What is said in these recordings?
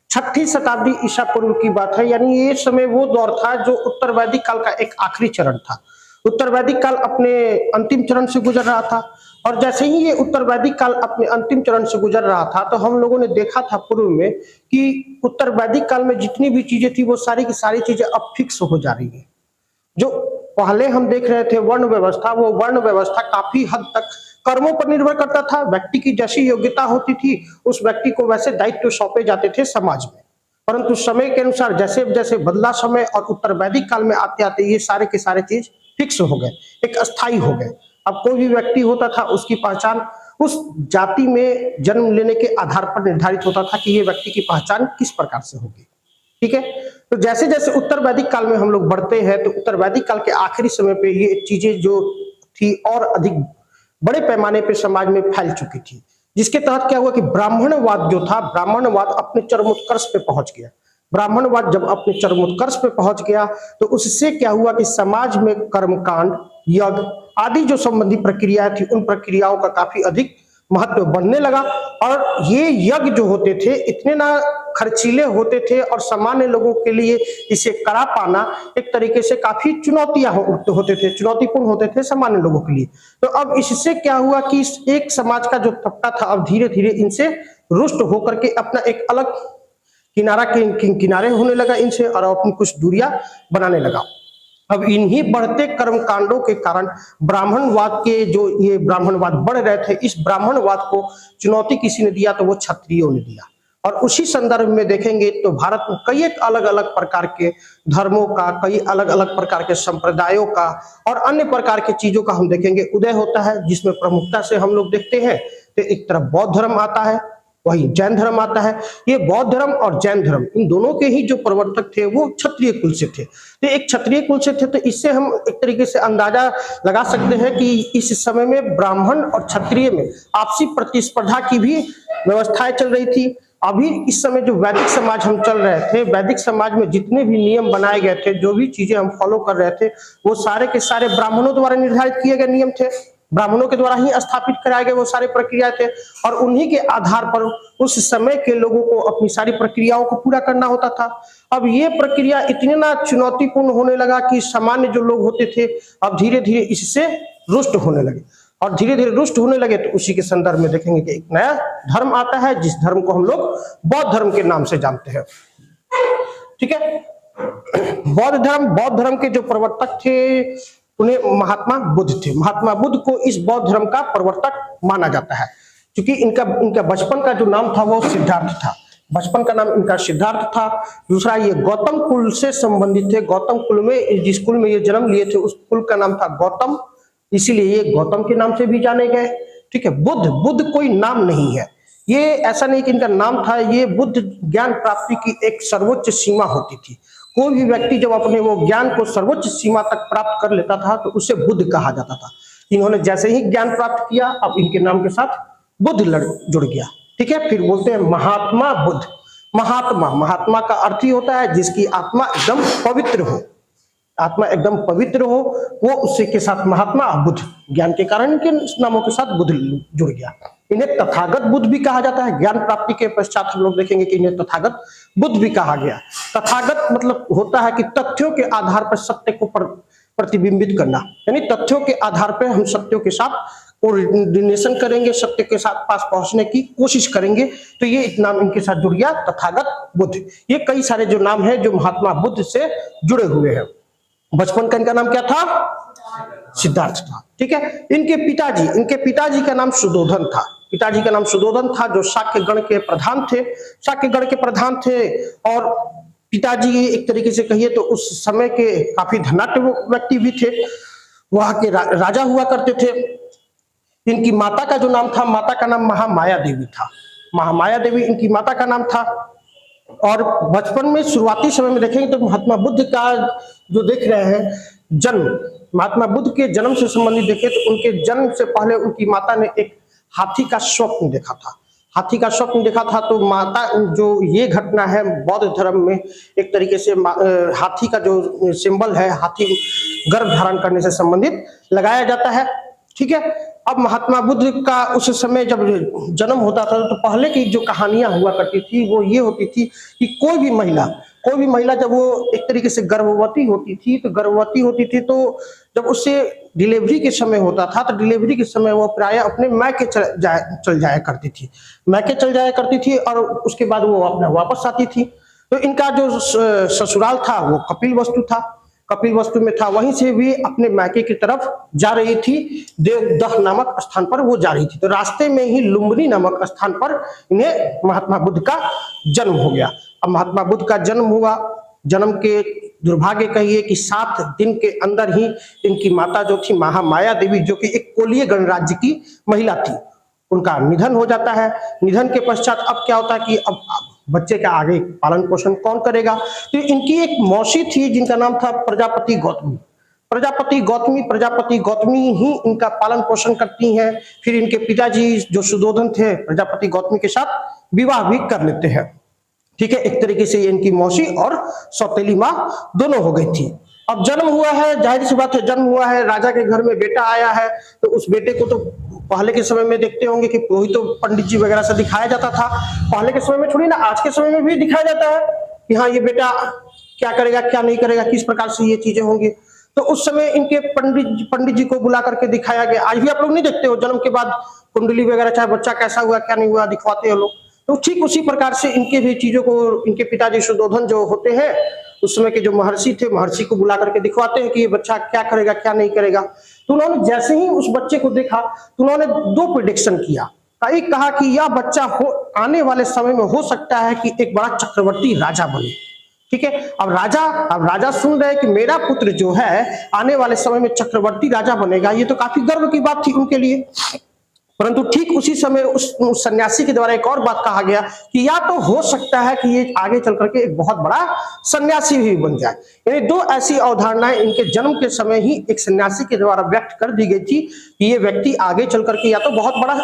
छठी शताब्दी ईसा पूर्व की बात है, यानी ये समय वो दौर था जो उत्तर वैदिक काल का एक आखिरी चरण था। उत्तर वैदिक काल अपने अंतिम चरण से गुजर रहा था, और जैसे ही ये उत्तर वैदिक काल अपने अंतिम चरण से गुजर रहा था तो हम लोगों ने देखा था पूर्व में कि उत्तर वैदिक काल में जितनी भी चीजें थी वो सारी की सारी चीजें अब फिक्स हो जा रही है। जो पहले हम देख रहे थे वर्ण व्यवस्था, वो वर्ण व्यवस्था काफी हद तक कर्मों पर निर्भर करता था। व्यक्ति की जैसी योग्यता होती थी उस व्यक्ति को वैसे दायित्व सौंपे जाते थे समाज में, परंतु समय के अनुसार जैसे जैसे बदला समय और उत्तर वैदिक काल में आते आते ये सारे के सारे चीज फिक्स हो गए, एक अस्थाई हो गए। अब कोई भी व्यक्ति होता था उसकी पहचान उस जाति में जन्म लेने के आधार पर निर्धारित होता था कि ये व्यक्ति की पहचान किस प्रकार से होगी। ठीक है, तो जैसे जैसे उत्तर वैदिक काल में हम लोग बढ़ते हैं तो उत्तर वैदिक काल के आखिरी समय पे ये चीजें जो थी और अधिक बड़े पैमाने पे समाज में फैल चुकी थी, जिसके तहत क्या हुआ कि ब्राह्मणवाद जो था, ब्राह्मणवाद अपने चरमोत्कर्ष पे पहुंच गया। ब्राह्मणवाद जब अपने चरमोत्कर्ष पे पहुंच गया तो उससे क्या हुआ कि समाज में कर्मकांड, यज्ञ आदि जो संबंधी प्रक्रियाएं थी उन प्रक्रियाओं का काफी अधिक महत्व बढ़ने लगा। और ये यज्ञ जो होते थे इतने ना खर्चीले होते थे और सामान्य लोगों के लिए इसे करा पाना एक तरीके से काफी होते थे, चुनौतीपूर्ण होते थे सामान्य लोगों के लिए। तो अब इससे क्या हुआ कि एक समाज का जो तबका था अब धीरे धीरे इनसे रुष्ट होकर के अपना एक अलग किनारे होने लगा इनसे और अपनी कुछ दूरियां बनाने लगा। अब इन्हीं बढ़ते कर्म कांडों के कारण ब्राह्मणवाद के जो ये ब्राह्मणवाद बढ़ रहे थे, इस ब्राह्मणवाद को चुनौती किसी ने दिया तो वो क्षत्रियों ने दिया। और उसी संदर्भ में देखेंगे तो भारत में कई एक अलग अलग प्रकार के धर्मों का, कई अलग अलग प्रकार के संप्रदायों का और अन्य प्रकार की चीजों का हम देखेंगे उदय होता है, जिसमें प्रमुखता से हम लोग देखते हैं तो एक तरफ बौद्ध धर्म आता है, वही जैन धर्म आता है। ये बौद्ध धर्म और जैन धर्म इन दोनों के ही जो प्रवर्तक थे वो क्षत्रिय कुल से थे। तो एक क्षत्रिय कुल से थे तो इससे हम एक तरीके से अंदाजा लगा सकते हैं कि इस समय में ब्राह्मण और क्षत्रिय में आपसी प्रतिस्पर्धा की भी व्यवस्थाएं चल रही थी। अभी इस समय जो वैदिक समाज हम चल रहे थे, वैदिक समाज में जितने भी नियम बनाए गए थे, जो भी चीजें हम फॉलो कर रहे थे वो सारे के सारे ब्राह्मणों द्वारा निर्धारित किए गए नियम थे, ब्राह्मणों के द्वारा ही स्थापित कराए गए वो सारे प्रक्रिया थे। और उन्हीं के आधार पर उस समय के लोगों को अपनी सारी प्रक्रियाओं को पूरा करना होता था। अब ये प्रक्रिया इतने ना चुनौतीपूर्ण होने लगा कि सामान्य जो लोग होते थे अब धीरे धीरे इससे रुष्ट होने लगे, और धीरे धीरे रुष्ट होने लगे तो उसी के संदर्भ में देखेंगे कि एक नया धर्म आता है जिस धर्म को हम लोग बौद्ध धर्म के नाम से जानते हैं। ठीक है, बौद्ध धर्म के जो प्रवर्तक थे उन्हें महात्मा बुद्ध थे। महात्मा बुद्ध को इस बौद्ध धर्म का प्रवर्तक माना जाता है, क्योंकि इनका बचपन का जो नाम था वो सिद्धार्थ था। बचपन का नाम इनका सिद्धार्थ था। दूसरा, ये गौतम कुल से संबंधित थे। गौतम कुल में, जिस कुल में ये जन्म लिए थे उस कुल का नाम था गौतम, इसीलिए ये गौतम के नाम से भी जाने गए। ठीक है, बुद्ध कोई नाम नहीं है, ये ऐसा नहीं कि इनका नाम था, ये बुद्ध ज्ञान प्राप्ति की एक सर्वोच्च सीमा होती थी। कोई भी व्यक्ति जब अपने वो ज्ञान को सर्वोच्च सीमा तक प्राप्त कर लेता था तो उसे बुद्ध कहा जाता था। इन्होंने जैसे ही ज्ञान प्राप्त किया अब इनके नाम के साथ बुद्ध जुड़ गया। ठीक है, फिर बोलते हैं महात्मा बुद्ध। महात्मा का अर्थ ही होता है जिसकी आत्मा एकदम पवित्र हो, आत्मा एकदम पवित्र हो, वो उसी के साथ महात्मा बुद्ध, ज्ञान के कारण इनके नामों के साथ बुद्ध जुड़ गया। इन्हें तथागत बुद्ध भी कहा जाता है। ज्ञान प्राप्ति के पश्चात हम लोग देखेंगे कि इन्हें तथागत बुद्ध भी कहा गया। तथागत मतलब होता है कि तथ्यों के आधार पर सत्य को प्रतिबिंबित करना, यानी तथ्यों के आधार पर हम सत्यों के साथ कोऑर्डिनेशन करेंगे, सत्य के साथ पास पहुंचने की कोशिश करेंगे, तो ये नाम इनके साथ जुड़ गया तथागत बुद्ध। ये कई सारे जो नाम है जो महात्मा बुद्ध से जुड़े हुए हैं। बचपन का इनका नाम क्या था? सिद्धार्थ था। ठीक है, इनके पिताजी का नाम सुधोधन था। पिताजी का नाम सुधोधन था जो शाक्य गण के प्रधान थे। और पिताजी एक तरीके से कहिए तो उस समय के काफी धनाढ्य व्यक्ति भी थे, वहां के राजा हुआ करते थे। इनकी माता का जो नाम था, माता का नाम महामाया देवी था। महामाया देवी इनकी माता का नाम था। और बचपन में शुरुआती समय में देखेंगे तो महात्मा बुद्ध का जो देख रहे हैं जन्म, महात्मा बुद्ध के जन्म से संबंधित देखें तो उनके जन्म से पहले उनकी माता ने एक हाथी का स्वप्न देखा था। हाथी का स्वप्न देखा था तो माता, जो ये घटना है बौद्ध धर्म में एक तरीके से हाथी का जो सिंबल है, हाथी गर्भ धारण करने से संबंधित लगाया जाता है। ठीक है, अब महात्मा बुद्ध का उस समय जब जन्म होता था तो पहले की जो कहानियां हुआ करती थी वो ये होती थी कि कोई भी महिला जब वो एक तरीके से गर्भवती होती थी तो जब उससे डिलीवरी के समय होता था तो डिलीवरी के समय वो प्राय अपने मायके चल जाया करती थी, मायके चल जाया करती थी और उसके बाद वो अपना वापस आती थी। तो इनका जो ससुराल था वो कपिल वस्तु में था, वहीं से भी अपने मायके की तरफ जा रही थी। देवदह नामक स्थान पर वो जा रही थी, तो रास्ते में ही लुम्बिनी नामक स्थान पर इन्हें महात्मा बुद्ध का जन्म हो गया। अब महात्मा बुद्ध का जन्म हुआ, जन्म के दुर्भाग्य कहिए कि 7 दिन के अंदर ही इनकी माता जो थी महामाया देवी, जो कि एक कोलीय गणराज्य की महिला थी, उनका निधन हो जाता है। निधन के पश्चात अब क्या होता है कि अब बच्चे का आगे पालन पोषण कौन करेगा। तो इनकी एक मौसी थी जिनका नाम था प्रजापति गौतमी ही इनका पालन पोषण करती हैं। फिर इनके पिताजी जो सुदोधन थे प्रजापति गौतमी के साथ विवाह भी कर लेते हैं। ठीक है, एक तरीके से इनकी मौसी और सौतेली माँ दोनों हो गई थी। अब जन्म हुआ है, जाहिर सी बात है जन्म हुआ है, राजा के घर में बेटा आया है, तो उस बेटे को तो पहले के समय में देखते होंगे कि वही तो पंडित जी वगैरह से दिखाया जाता था। पहले के समय में थोड़ी ना, आज के समय में भी दिखाया जाता है कि हाँ ये बेटा क्या करेगा क्या नहीं करेगा, किस प्रकार से ये चीजें होंगी। तो उस समय इनके पंडित जी को बुला करके दिखाया गया। आज भी आप लोग नहीं देखते हो जन्म के बाद कुंडली वगैरह, चाहे बच्चा कैसा हुआ क्या नहीं हुआ दिखवाते हो लोग, तो ठीक उसी प्रकार से इनके भी चीजों को इनके पिताजी सुदोधन जो होते हैं उस समय के जो महर्षि थे, महर्षि को बुला करके दिखवाते हैं कि ये बच्चा क्या करेगा क्या नहीं करेगा। तो उन्होंने जैसे ही उस बच्चे को देखा तो उन्होंने 2 प्रेडिक्शन किया। एक कहा कि यह बच्चा आने वाले समय में हो सकता है कि एक बड़ा चक्रवर्ती राजा बने। ठीक है, अब राजा सुन रहे कि मेरा पुत्र जो है आने वाले समय में चक्रवर्ती राजा बनेगा, ये तो काफी गर्व की बात थी उनके लिए। परंतु ठीक उसी समय उस सन्यासी के द्वारा एक और बात कहा गया कि या तो हो सकता है कि ये आगे चल करके एक बहुत बड़ा सन्यासी भी बन जाए। यानी 2 ऐसी अवधारणाएं इनके जन्म के समय ही एक सन्यासी के द्वारा व्यक्त कर दी गई थी कि ये व्यक्ति आगे चल करके या तो बहुत बड़ा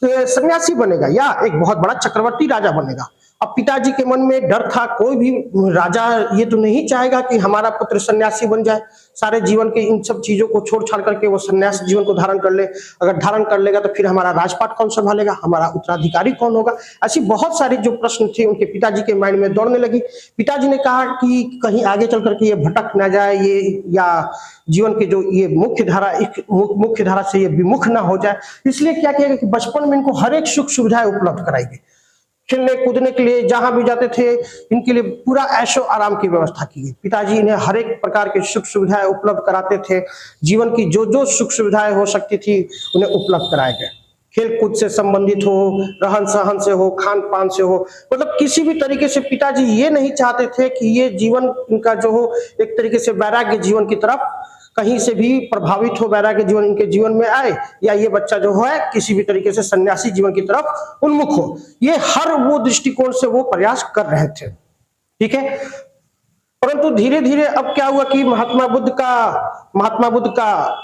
सन्यासी बनेगा या एक बहुत बड़ा चक्रवर्ती राजा बनेगा। अब पिताजी के मन में डर था, कोई भी राजा ये तो नहीं चाहेगा कि हमारा पुत्र सन्यासी बन जाए, सारे जीवन के इन सब चीजों को छोड़ छाड़ करके वो सन्यास जीवन को धारण कर ले। अगर धारण कर लेगा तो फिर हमारा राजपाट कौन संभालेगा, हमारा उत्तराधिकारी कौन होगा। ऐसी बहुत सारी जो प्रश्न थे उनके पिताजी के माइंड में दौड़ने लगी। पिताजी ने कहा कि कहीं आगे चल करके ये भटक ना जाए, ये या जीवन के जो ये मुख्य धारा से ये विमुख ना हो जाए, इसलिए क्या किया कि बचपन में इनको हर एक सुख सुविधाएं उपलब्ध कराई गई। खेलने कूदने के लिए जहां भी जाते थे इनके लिए पूरा ऐशो आराम की व्यवस्था की गई। पिताजी इन्हें हर एक प्रकार की सुख सुविधाएं उपलब्ध कराते थे, जीवन की जो सुख सुविधाएं हो सकती थी उन्हें उपलब्ध कराए गए। खेल कूद से संबंधित हो, रहन सहन से हो, खान पान से हो, मतलब किसी भी तरीके से पिताजी ये नहीं चाहते थे कि ये जीवन इनका जो हो एक तरीके से वैराग्य जीवन की तरफ कहीं से भी प्रभावित हो, वैराग्य जीवन इनके जीवन में आए, या ये बच्चा जो है किसी भी तरीके से सन्यासी जीवन की तरफ उन्मुख हो। ये हर वो दृष्टिकोण से वो प्रयास कर रहे थे। ठीक है, परंतु धीरे धीरे अब क्या हुआ कि महात्मा बुद्ध का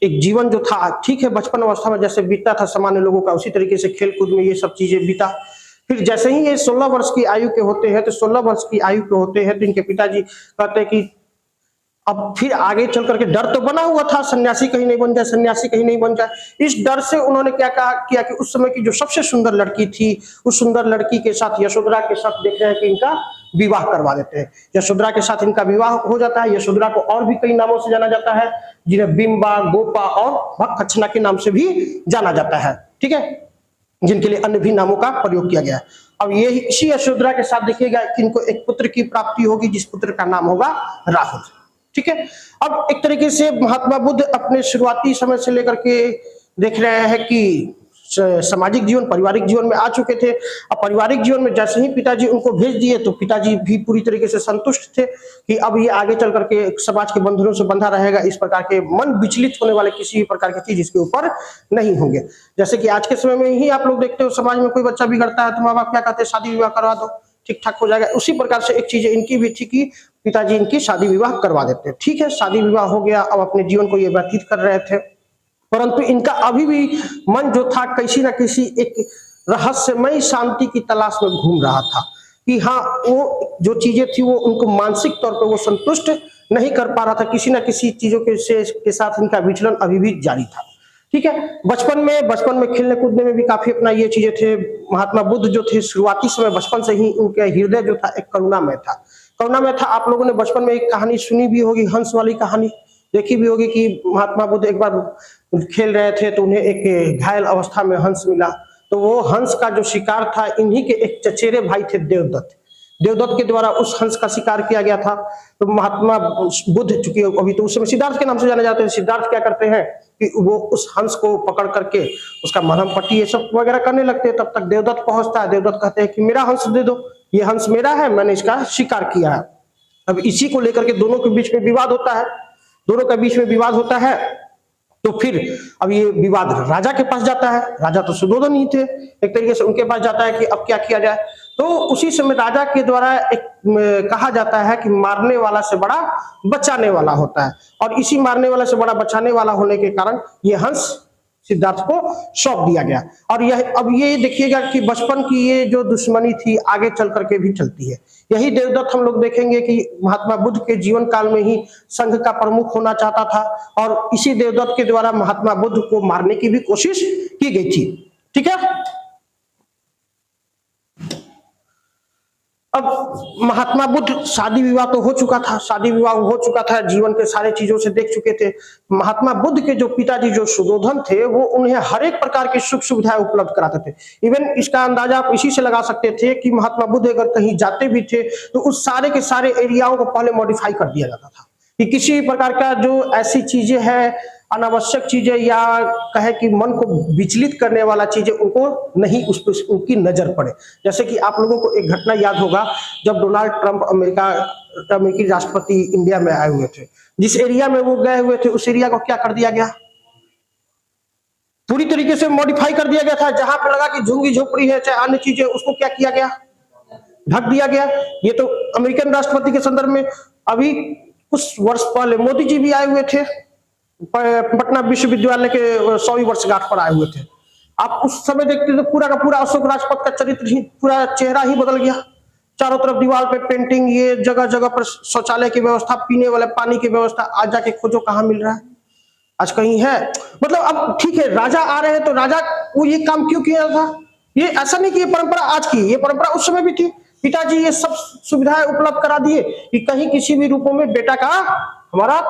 एक जीवन जो था, ठीक है बचपन अवस्था में जैसे बीतता था सामान्य लोगों का, उसी तरीके से खेल कूद में ये सब चीजें बीता। फिर जैसे ही ये 16 वर्ष की आयु के होते हैं तो इनके पिताजी कहते हैं कि अब फिर आगे चल करके डर तो बना हुआ था, सन्यासी कहीं नहीं बन जाए। इस डर से उन्होंने क्या किया कि उस समय की जो सबसे सुंदर लड़की थी, उस सुंदर लड़की के साथ, यशोधरा के साथ देख रहे हैं कि इनका विवाह करवा देते हैं। यशोधरा के साथ इनका विवाह हो जाता है। यशोधरा को और भी कई नामों से जाना जाता है, जिन्हें बिंबा, गोपा और भक्खच्छना के नाम से भी जाना जाता है। ठीक है, जिनके लिए अन्य भी नामों का प्रयोग किया गया है। अब ये इसी यशोधरा के साथ देखिएगा कि इनको एक पुत्र की प्राप्ति होगी, जिस पुत्र का नाम होगा राहुल। ठीक है, अब एक तरीके से महात्मा बुद्ध अपने शुरुआती समय से लेकर के देख रहे हैं कि सामाजिक जीवन, पारिवारिक जीवन में आ चुके थे। अब पारिवारिक जीवन में जैसे ही पिताजी उनको भेज दिए तो पिताजी भी पूरी तरीके से संतुष्ट थे कि अब ये आगे चल करके समाज के बंधनों से बंधा रहेगा, इस प्रकार के मन विचलित होने वाले किसी भी प्रकार की चीज इसके ऊपर नहीं होंगे। जैसे कि आज के समय में ही आप लोग देखते हो, समाज में कोई बच्चा बिगड़ता है तो माँ बाप क्या कहते हैं, शादी विवाह करवा दो, ठीक ठाक हो जाएगा। उसी प्रकार से एक चीज इनकी भी थी कि पिताजी इनकी शादी विवाह करवा देते हैं। ठीक है, शादी विवाह हो गया, अब अपने जीवन को ये व्यतीत कर रहे थे, परंतु इनका अभी भी मन जो था किसी न किसी एक रहस्यमय शांति की तलाश में घूम रहा था कि हाँ, वो जो चीजें थी वो उनको मानसिक तौर पर वो संतुष्ट नहीं कर पा रहा था। किसी न किसी चीजों के साथ इनका विचलन अभी भी जारी था। ठीक है। बचपन में खेलने कूदने में भी काफी अपना ये चीजें थे। महात्मा बुद्ध जो थे शुरुआती समय बचपन से ही उनके हृदय जो था एक करुणामय था। करुणामय था। आप लोगों ने बचपन में एक कहानी सुनी भी होगी, हंस वाली कहानी देखी भी होगी कि महात्मा बुद्ध एक बार खेल रहे थे तो उन्हें एक घायल अवस्था में हंस मिला। तो वो हंस का जो शिकार था इन्हीं के एक चचेरे भाई थे देवदत्त। देवदत्त के द्वारा उस हंस का शिकार किया गया था। तो महात्मा बुद्ध, चूंकि अभी तो उस समय सिद्धार्थ के नाम से जाने जाते हैं, सिद्धार्थ क्या करते हैं कि वो उस हंस को पकड़ करके उसका मलहम पट्टी ये सब वगैरह करने लगते हैं। तब तक देवदत्त पहुंचता है। देवदत्त कहते हैं कि मेरा हंस दे दो, ये हंस मेरा है, मैंने इसका शिकार किया है। अब इसी को लेकर के दोनों के बीच में विवाद होता है। दोनों के बीच में विवाद होता है। तो फिर अब ये विवाद राजा के पास जाता है। राजा तो सुधोधन ही थे, एक तरीके से उनके पास जाता है कि अब क्या किया जाए। तो उसी समय राजा के द्वारा एक कहा जाता है कि मारने वाला से बड़ा बचाने वाला होता है। और इसी मारने वाला से बड़ा बचाने वाला होने के कारण ये हंस सिद्धार्थ को सौंप दिया गया। और यह अब ये देखिएगा कि बचपन की ये जो दुश्मनी थी आगे चल करके भी चलती है। यही देवदत्त हम लोग देखेंगे कि महात्मा बुद्ध के जीवन काल में ही संघ का प्रमुख होना चाहता था और इसी देवदत्त के द्वारा महात्मा बुद्ध को मारने की भी कोशिश की गई थी। ठीक है। अब महात्मा बुद्ध शादी विवाह तो हो चुका था, शादी विवाह हो चुका था, जीवन के सारे चीजों से देख चुके थे। महात्मा बुद्ध के जो पिताजी जो सुधोधन थे वो उन्हें हर एक प्रकार की सुख सुविधाएं उपलब्ध कराते थे। इवन इसका अंदाजा आप इसी से लगा सकते थे कि महात्मा बुद्ध अगर कहीं जाते भी थे तो उस सारे के सारे एरियाओं को पहले मॉडिफाई कर दिया जाता था कि किसी प्रकार का जो ऐसी चीजें हैं, अनावश्यक चीजें या कहे कि मन को विचलित करने वाला चीजें उनको नहीं, उस पर उनकी नजर पड़े। जैसे कि आप लोगों को एक घटना याद होगा जब डोनाल्ड ट्रंप अमेरिकी राष्ट्रपति इंडिया में आए हुए थे। जिस एरिया में वो गए हुए थे उस एरिया को क्या कर दिया गया, पूरी तरीके से मॉडिफाई कर दिया गया था। जहां पे लगा कि झुग्गी झोपड़ी है चाहे अन्य चीजें, उसको क्या किया गया, ढक दिया गया। ये तो अमेरिकन राष्ट्रपति के संदर्भ में। अभी कुछ वर्ष पहले मोदी जी भी आए हुए थे, पटना विश्वविद्यालय के 100वीं वर्षगांठ पर आए हुए थे। आप उस समय देखते तो पूरा का पूरा अशोक राजपथ का चरित्र ही, पूरा चेहरा ही बदल गया। चारों तरफ दीवार पे पेंटिंग, ये जगह जगह पर शौचालय की व्यवस्था, पीने वाले पानी की व्यवस्था। आज जाके खोजो कहाँ मिल रहा है, आज कहीं है। मतलब अब ठीक है राजा आ रहे हैं तो राजा वो ये काम क्यों किया था, ये ऐसा नहीं कि ये परंपरा आज की, ये परंपरा उस समय भी थी। पिताजी ये सब सुविधाएं उपलब्ध करा दिए कि कहीं किसी भी रूपों में बेटा का हमारा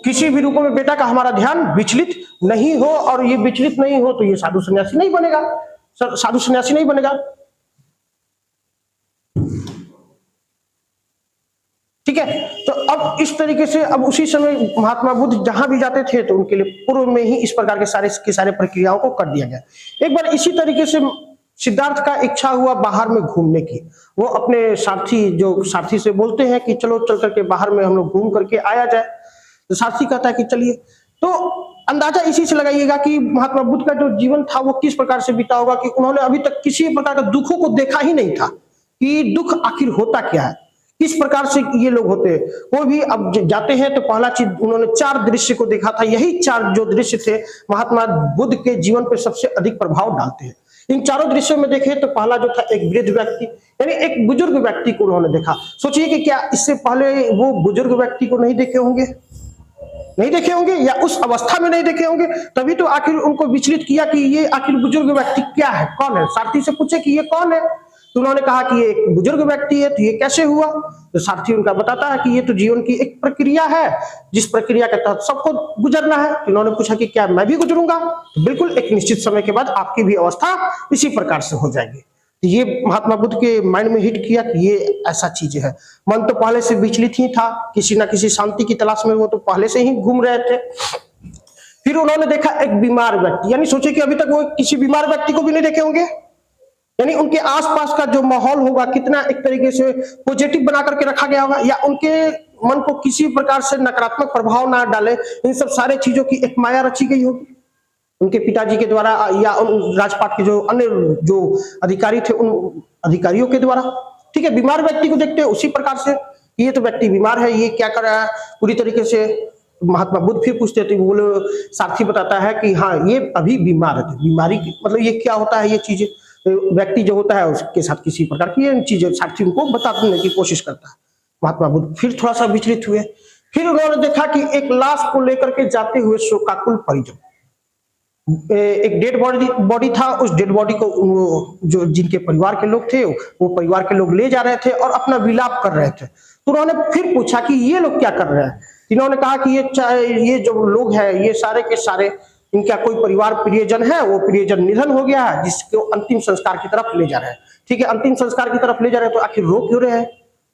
किसी भी रूपों में बेटा का हमारा ध्यान विचलित नहीं हो। और ये विचलित नहीं हो तो ये साधु सन्यासी नहीं बनेगा, साधु सन्यासी नहीं बनेगा। ठीक है। तो अब इस तरीके से अब उसी समय महात्मा बुद्ध जहां भी जाते थे तो उनके लिए पूर्व में ही इस प्रकार के सारे प्रक्रियाओं को कर दिया गया। एक बार इसी तरीके से सिद्धार्थ का इच्छा हुआ बाहर में घूमने की। वो अपने सारथी से बोलते हैं कि चलो चल करके बाहर में हम लोग घूम करके आया जाए। तो सारथी कहता है कि चलिए। तो अंदाजा इसी से लगाइएगा कि महात्मा बुद्ध का जो जीवन था वो किस प्रकार से बीता होगा कि उन्होंने अभी तक किसी प्रकार का दुखों को देखा ही नहीं था कि दुख आखिर होता क्या है, किस प्रकार से ये लोग होते हैं। कोई भी अब जाते हैं तो पहला चीज उन्होंने 4 दृश्य को देखा था। यही 4 जो दृश्य थे महात्मा बुद्ध के जीवन पर सबसे अधिक प्रभाव डालते हैं। इन चारों दृश्यों में देखे तो पहला जो था एक वृद्ध व्यक्ति यानी एक बुजुर्ग व्यक्ति को उन्होंने देखा। सोचिए कि क्या इससे पहले वो बुजुर्ग व्यक्ति को नहीं देखे होंगे, नहीं देखे होंगे या उस अवस्था में नहीं देखे होंगे। तभी तो आखिर उनको विचलित किया कि ये आखिर बुजुर्ग व्यक्ति क्या है, कौन है। सारथी से पूछे कि ये कौन है, तो उन्होंने कहा कि ये एक बुजुर्ग व्यक्ति है। तो ये कैसे हुआ, तो सारथी उनका बताता है कि ये तो जीवन की एक प्रक्रिया है जिस प्रक्रिया के तहत सबको गुजरना है। तो उन्होंने पूछा कि क्या मैं भी गुजरूंगा, तो बिल्कुल एक निश्चित समय के बाद आपकी भी अवस्था इसी प्रकार से हो जाएगी। तो ये महात्मा बुद्ध के माइंड में हिट किया कि ये ऐसा चीज है। मन तो पहले से विचलित ही था, किसी ना किसी शांति की तलाश में वो तो पहले से ही घूम रहे थे। फिर उन्होंने देखा एक बीमार व्यक्ति, यानी सोचे कि अभी तक वो किसी बीमार व्यक्ति को भी नहीं देखे होंगे। यानी उनके आसपास का जो माहौल होगा कितना एक तरीके से पॉजिटिव बना करके रखा गया होगा, या उनके मन को किसी प्रकार से नकारात्मक प्रभाव ना डाले। इन सब सारे चीजों की एक माया रची गई होगी उनके पिताजी के द्वारा या राजपाट के जो अन्य जो अधिकारी थे उन अधिकारियों के द्वारा। ठीक है। बीमार व्यक्ति को देखते हैं उसी प्रकार से, ये तो व्यक्ति बीमार है, ये क्या कर रहा है पूरी तरीके से। महात्मा बुद्ध फिर पूछते थे, बोले सारथी बताता है कि हाँ ये अभी बीमार है। बीमारी मतलब ये क्या होता है ये चीजें, व्यक्ति जो होता है उसके साथ किसी प्रकार की ये चीजें सारथी उनको बताने की कोशिश करता है। महात्मा बुद्ध फिर थोड़ा सा विचलित हुए, फिर उन्होंने देखा कि एक लाश को लेकर के जाते हुए शोकाकुल परिजन, एक डेड बॉडी था, उस डेड बॉडी को जो जिनके परिवार के लोग थे वो परिवार के लोग ले जा रहे थे और अपना विलाप कर रहे थे। तो उन्होंने फिर पूछा कि ये लोग क्या कर रहे हैं। इन्होंने कहा कि ये जो लोग हैं ये सारे के सारे, इनका कोई परिवार प्रियजन है, वो प्रियजन निधन हो गया है जिसको अंतिम संस्कार की तरफ ले जा रहे हैं। ठीक है, अंतिम संस्कार की तरफ ले जा रहे हैं तो आखिर रो क्यों रहे हैं,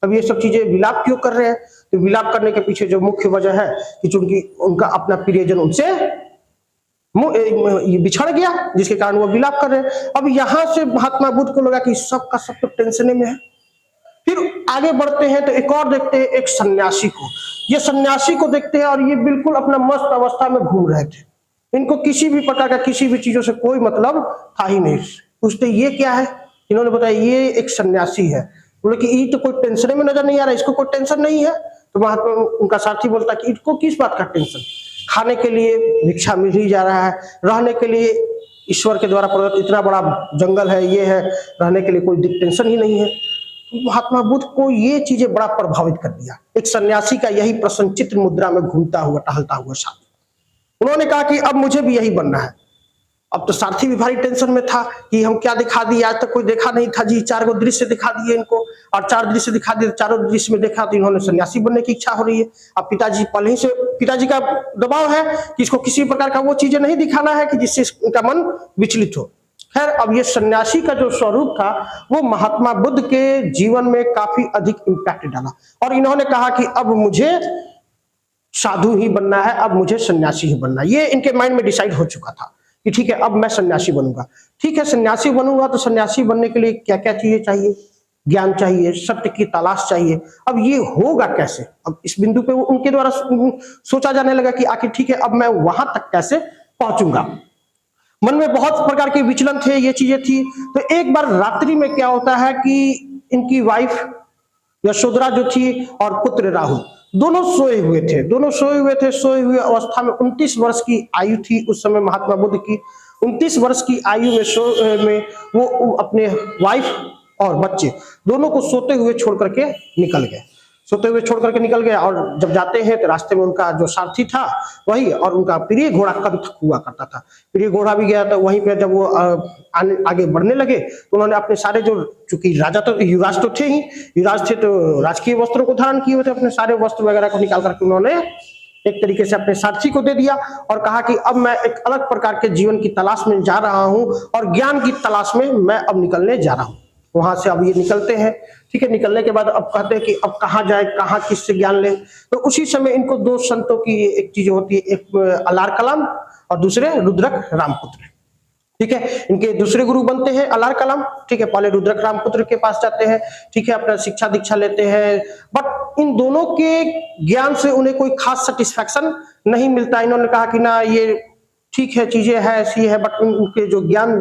अब ये सब चीजें विलाप क्यों कर रहे हैं। तो विलाप करने के पीछे जो मुख्य वजह है कि चूंकि उनका अपना प्रियजन उनसे बिछड़ गया, जिसके कारण वो विलाप कर रहे हैं। अब यहां से महात्मा बुद्ध को लगा कि सब का सब तो टेंशन में है। फिर आगे बढ़ते हैं तो एक और देखते हैं, एक सन्यासी को। ये सन्यासी को देखते हैं और ये बिल्कुल अपना मस्त अवस्था में घूम रहे थे, इनको किसी भी प्रकार का किसी भी चीजों से कोई मतलब था ही नहीं। पूछते ये क्या है, इन्होंने बताया ये एक सन्यासी है। बोले कि ये तो कोई टेंशन में नजर नहीं आ रहा, इसको कोई टेंशन नहीं है। तो महात्मा उनका साथी बोलता कि इसको किस बात का टेंशन, खाने के लिए भिक्षा मिल ही जा रहा है, रहने के लिए ईश्वर के द्वारा प्रदत्त इतना बड़ा जंगल है, ये है, रहने के लिए कोई टेंशन ही नहीं है। तो महात्मा बुद्ध को ये चीजें बड़ा प्रभावित कर दिया। एक सन्यासी का यही प्रसन्नचित्त मुद्रा में घूमता हुआ टहलता हुआ साथी। उन्होंने कहा कि अब मुझे भी यही बनना है। अब तो सारथी भी भारी टेंशन में था कि हम क्या दिखा दिए, आज तक कोई देखा नहीं था जी, 4 दृश्य दिखा दिए इनको और 4 दृश्य दिखा दिए, चारों दृश्य में देखा तो इन्होंने सन्यासी बनने की इच्छा हो रही है। अब पिताजी पहले ही से पिताजी का दबाव है कि इसको किसी प्रकार का वो चीजें नहीं दिखाना है कि जिससे उनका मन विचलित हो। खैर, अब ये सन्यासी का जो स्वरूप था वो महात्मा बुद्ध के जीवन में काफी अधिक इम्पैक्ट डाला और इन्होंने कहा कि अब मुझे साधु ही बनना है, अब मुझे सन्यासी ही बनना है। ये इनके माइंड में डिसाइड हो चुका था कि ठीक है अब मैं सन्यासी बनूंगा। ठीक है, सन्यासी बनूंगा तो सन्यासी बनने के लिए क्या क्या चीजें चाहिए, ज्ञान चाहिए, सत्य की तलाश चाहिए। अब ये होगा कैसे, अब इस बिंदु पे उनके द्वारा सोचा जाने लगा कि आखिर ठीक है अब मैं वहां तक कैसे पहुंचूंगा। मन में बहुत प्रकार के विचलन थे, ये चीजें थी। तो एक बार रात्रि में क्या होता है कि इनकी वाइफ यशोधरा जो थी और पुत्र राहुल दोनों सोए हुए थे। सोए हुए अवस्था में 29 वर्ष की आयु थी उस समय महात्मा बुद्ध की। 29 वर्ष की आयु में वो अपने वाइफ और बच्चे दोनों को सोते हुए छोड़ करके निकल गए। और जब जाते हैं तो रास्ते में उनका जो सारथी था वही और उनका प्रिय घोड़ा कभी हुआ करता था। प्रिय घोड़ा भी गया, तो वहीं पे जब वो आगे बढ़ने लगे तो उन्होंने अपने सारे जो, चूंकि राजा तो युवराज तो थे ही, युवराज थे तो राजकीय वस्त्रों को धारण किए हुए थे, अपने सारे वस्त्र वगैरह को निकाल करके उन्होंने एक तरीके से अपने सारथी को दे दिया और कहा कि अब मैं एक अलग प्रकार के जीवन की तलाश में जा रहा हूं और ज्ञान की तलाश में मैं अब निकलने जा रहा हूं। वहां से अब ये निकलते हैं। ठीक है, निकलने के बाद अब कहते हैं कि अब कहाँ जाए, कहाँ किससे ज्ञान लें। तो उसी समय इनको 2 संतों की एक चीज होती है, एक अलार कलाम और दूसरे रुद्रक रामपुत्र। ठीक है, इनके दूसरे गुरु बनते हैं अलार कलाम। ठीक है, पहले रुद्रक रामपुत्र के पास जाते हैं। ठीक है, अपना शिक्षा दीक्षा लेते हैं, बट इन दोनों के ज्ञान से उन्हें कोई खास सेटिस्फैक्शन नहीं मिलता। इन्होंने कहा कि ना ये ठीक है, चीजें है ऐसी है, बट उनके जो ज्ञान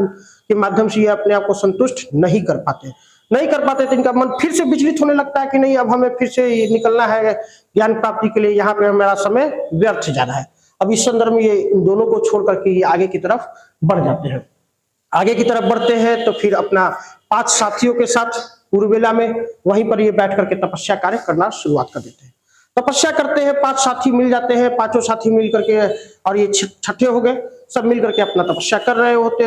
के माध्यम से ये अपने आप को संतुष्ट नहीं कर पाते तो इनका मन फिर से विचलित होने लगता है कि नहीं अब हमें फिर से निकलना है ज्ञान प्राप्ति के लिए, यहाँ पे हमारा समय व्यर्थ जा रहा है। अब इस संदर्भ में ये इन दोनों को छोड़ करके ये आगे की तरफ बढ़ जाते हैं। आगे की तरफ बढ़ते हैं तो फिर अपना 5 साथियों के साथ पूर्वेला में वहीं पर ये बैठ करके तपस्या कार्य करना शुरुआत कर देते हैं। तपस्या करते हैं, 5 साथी मिल जाते हैं, 5 साथी मिल करके, और ये 6ठे हो गए, सब मिल करके अपना तपस्या कर रहे होते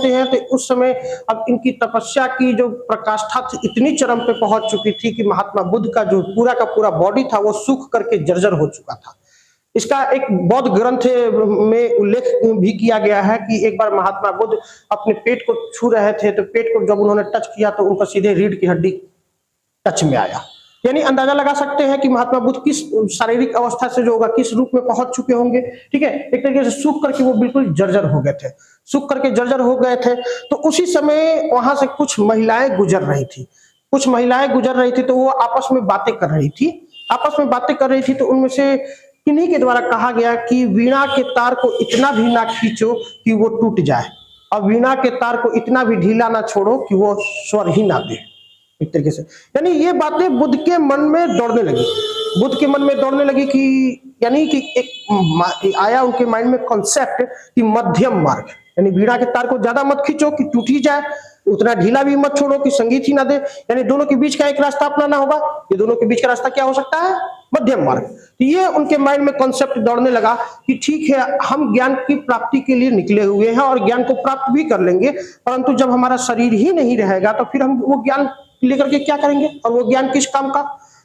हैं। तो उस समय अब इनकी तपस्या की जो प्रकाष्ठा थी इतनी चरम पे पहुंच चुकी थी कि महात्मा बुद्ध का जो पूरा का पूरा बॉडी था वो सूख करके जर्जर हो चुका था। इसका एक बौद्ध ग्रंथ में उल्लेख भी किया गया है कि एक बार महात्मा बुद्ध अपने पेट को छू रहे थे, तो पेट को जब उन्होंने टच किया तो उनका सीधे रीढ़ की हड्डी टच में आया। यानी अंदाजा लगा सकते हैं कि महात्मा बुद्ध किस शारीरिक अवस्था से जो होगा, किस रूप में पहुंच चुके होंगे। ठीक है, एक तरीके से सूख करके वो बिल्कुल जर्जर हो गए थे। तो उसी समय वहां से कुछ महिलाएं गुजर रही थी, तो वो आपस में बातें कर रही थी। तो उनमें से किन्हीं के द्वारा कहा गया कि वीणा के तार को इतना भी ना खींचो कि वो टूट जाए, और वीणा के तार को इतना भी ढीला ना छोड़ो कि वो स्वर ही ना दे। एक तरीके से यानी ये बातें बुद्ध के मन में दौड़ने लगी कि यानी कि एक आया उनके माइंड में कॉन्सेप्ट कि मध्यम मार्ग, यानी वीणा के तार को ज्यादा मत खींचो कि टूट ही जाए, उतना ढीला भी मत छोड़ो कि संगीत ही ना दे, यानी दोनों के बीच का एक रास्ता अपनाना होगा। ये दोनों के बीच का रास्ता क्या हो सकता है? मध्यम मार्ग। तो ये उनके माइंड में कॉन्सेप्ट दौड़ने लगा कि ठीक है, हम ज्ञान की प्राप्ति के लिए निकले हुए हैं और ज्ञान को प्राप्त भी कर लेंगे, परंतु जब हमारा शरीर ही नहीं रहेगा तो फिर हम वो ज्ञान लेकर के क्या करेंगे, और वो ज्ञान किस काम का।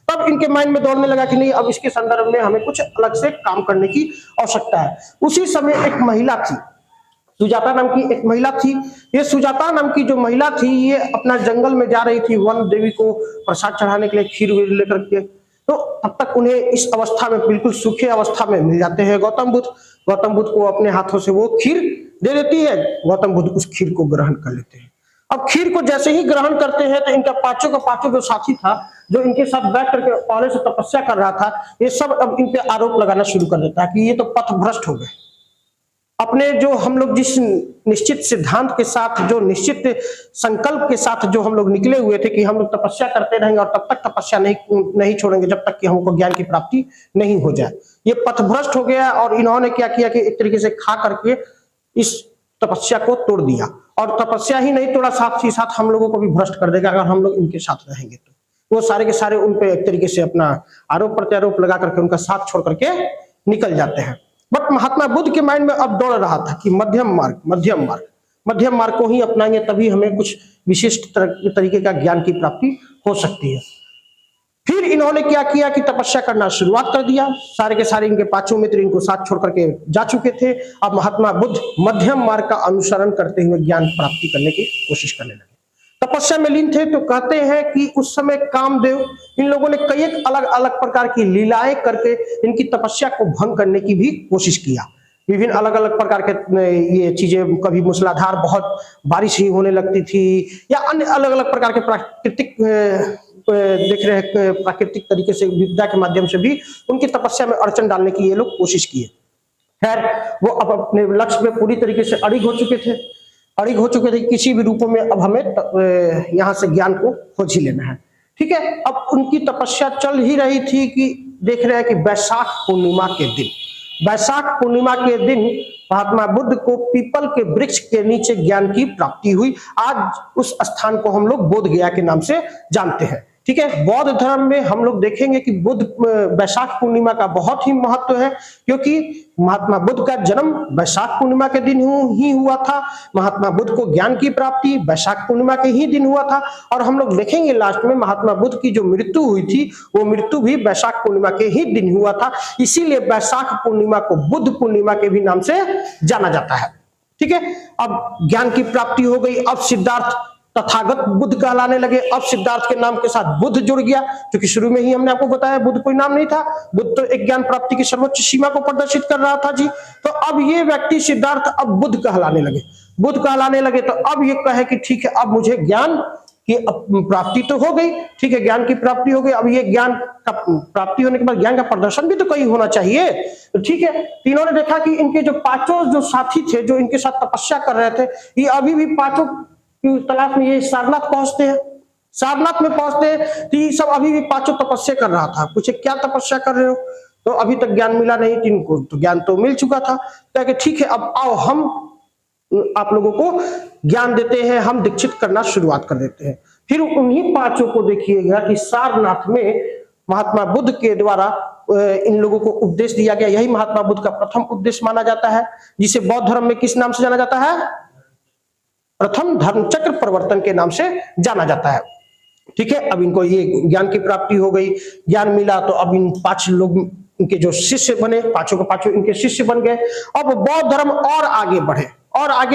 तब इनके माइंड में दौड़ने लगा कि नहीं, अब इसके संदर्भ में हमें कुछ अलग से काम करने की आवश्यकता है। उसी समय एक महिला थी, सुजाता नाम की एक महिला थी। ये सुजाता नाम की जो महिला थी, ये अपना जंगल में जा रही थी वन देवी को प्रसाद चढ़ाने के लिए, खीर वीर लेकर के। तो तब तक उन्हें इस अवस्था में, बिल्कुल सूखे अवस्था में मिल जाते हैं गौतम बुद्ध। गौतम बुद्ध को अपने हाथों से वो खीर दे देती है। गौतम बुद्ध उस खीर को ग्रहण कर लेते हैं। अब खीर को जैसे ही ग्रहण करते हैं तो इनका पांचों का पांचों जो साथी था, जो इनके साथ बैठ करके पहले से तपस्या कर रहा था, ये सब अब इन पे आरोप लगाना शुरू कर देता है कि ये तो पथ भ्रष्ट हो गए। अपने जो हम लोग जिस निश्चित सिद्धांत के साथ, जो निश्चित संकल्प के साथ जो हम लोग निकले हुए थे कि हम लोग तपस्या करते रहेंगे और तब तक तपस्या नहीं छोड़ेंगे जब तक कि हमको ज्ञान की प्राप्ति नहीं हो जाए, ये पथभ्रष्ट हो गया। और इन्होंने क्या किया कि एक तरीके से खा करके इस तपस्या को तोड़ दिया, और तपस्या ही नहीं तोड़ा, साथ ही साथ हम लोगों को भी भ्रष्ट कर देगा अगर हम लोग इनके साथ रहेंगे तो। वो सारे के सारे उन पे एक तरीके से अपना आरोप प्रत्यारोप लगा करके उनका साथ छोड़ करके निकल जाते हैं। बट महात्मा बुद्ध के माइंड में अब दौड़ रहा था कि मध्यम मार्ग, मध्यम मार्ग, मध्यम मार्ग को ही अपनाएंगे तभी हमें कुछ विशिष्ट तरीके का ज्ञान की प्राप्ति हो सकती है। फिर इन्होंने क्या किया कि तपस्या करना शुरुआत कर दिया। सारे के सारे इनके पांचों मित्र इनको साथ छोड़ करके जा चुके थे। अब महात्मा बुद्ध मध्यम मार्ग का अनुसरण करते हुए ज्ञान प्राप्ति करने की कोशिश करने लगे। तपस्या में लीन थे। तो कहते हैं कि उस समय कामदेव, इन लोगों ने कई एक अलग अलग प्रकार की लीलाएं करके इनकी तपस्या को भंग करने की भी कोशिश किया। विभिन्न अलग अलग प्रकार के ये चीजें, कभी मूसलाधार बहुत बारिश ही होने लगती थी, या अन्य अलग अलग प्रकार के प्राकृतिक देख रहे हैं, प्राकृतिक तरीके से विद्या के माध्यम से भी उनकी तपस्या में अड़चन डालने की ये लोग कोशिश किए। खैर, वो अब अपने लक्ष्य में पूरी तरीके से अड़िग हो चुके थे। किसी भी रूपों में अब हमें यहाँ से ज्ञान को खोज ही लेना है। ठीक है, अब उनकी तपस्या चल ही रही थी कि देख रहे हैं कि वैशाख पूर्णिमा के दिन महात्मा बुद्ध को पीपल के वृक्ष के नीचे ज्ञान की प्राप्ति हुई। आज उस स्थान को हम लोग बोध गया के नाम से जानते हैं। ठीक है, बौद्ध धर्म में हम लोग देखेंगे कि बुद्ध वैशाख पूर्णिमा का बहुत ही महत्व है, क्योंकि महात्मा बुद्ध का जन्म वैशाख पूर्णिमा के दिन ही हुआ था। महात्मा बुद्ध को ज्ञान की प्राप्ति वैशाख पूर्णिमा के ही दिन हुआ था। और हम लोग देखेंगे लास्ट में महात्मा बुद्ध की जो मृत्यु हुई थी, वो मृत्यु भी वैशाख पूर्णिमा के ही दिन हुआ था। इसीलिए वैशाख पूर्णिमा को बुद्ध पूर्णिमा के भी नाम से जाना जाता है। ठीक है, अब ज्ञान की प्राप्ति हो गई। अब सिद्धार्थ तथागत बुद्ध कहलाने लगे। अब सिद्धार्थ के नाम के साथ बुद्ध जुड़ गया, क्योंकि शुरू में ही हमने आपको बताया बुद्ध कोई नाम नहीं था। बुद्ध तो एक ज्ञान प्राप्ति की सर्वोच्च सीमा को प्रदर्शित कर रहा था जी। तो अब ये व्यक्ति सिद्धार्थ अब बुद्ध कहलाने लगे। तो अब ये कहे कि ठीक है, अब मुझे ज्ञान की प्राप्ति तो हो गई। ठीक है, ज्ञान की प्राप्ति हो गई। अब ये ज्ञान का प्राप्ति होने के बाद ज्ञान का प्रदर्शन भी तो कहीं होना चाहिए। तो ठीक है, तीनों ने देखा कि इनके जो पांचों जो साथी थे, जो इनके साथ तपस्या कर रहे थे, ये अभी भी पांचों तलाश में ये सारनाथ पहुंचते हैं। सारनाथ में पहुंचते हैं तो ये सब अभी भी पांचों तपस्या कर रहा था। पूछे क्या तपस्या कर रहे हो? तो अभी तक ज्ञान मिला नहीं। इनको तो ज्ञान तो मिल चुका था। कहा ठीक है, अब आओ हम आप लोगों को ज्ञान देते हैं, हम दीक्षित करना शुरुआत कर देते हैं। फिर उन्हीं पांचों को देखिएगा कि सारनाथ में महात्मा बुद्ध के द्वारा इन लोगों को उपदेश दिया गया। यही महात्मा बुद्ध का प्रथम उपदेश माना जाता है, जिसे बौद्ध धर्म में किस नाम से जाना जाता है? प्रथम धर्मचक्र प्रवर्तन के नाम से जाना जाता है। ठीक है, अब इनको ये ज्ञान की प्राप्ति हो गई, ज्ञान मिला। तो अब इन 5 लोग इनके जो शिष्य बने, पांचों के पांचों इनके शिष्य बन गए। अब बौद्ध धर्म और आगे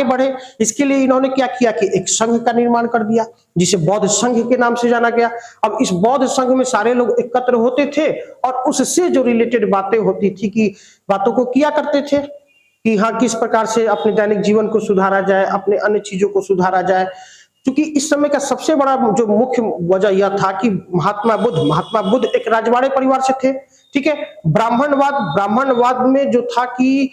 बढ़े। इसके लिए इन्होंने क्या किया कि एक संघ का निर्माण कर दिया, जिसे बौद्ध संघ के नाम से जाना गया। अब इस बौद्ध संघ में सारे लोग एकत्र होते थे और उससे जो रिलेटेड बातें होती थी कि बातों को किया करते थे कि हाँ, किस प्रकार से अपने दैनिक जीवन को सुधारा जाए, अपने अन्य चीजों को सुधारा जाए। क्योंकि इस समय का सबसे बड़ा जो मुख्य वजह यह था कि महात्मा बुद्ध एक राजवाड़े परिवार से थे। ठीक है, ब्राह्मणवाद में जो था कि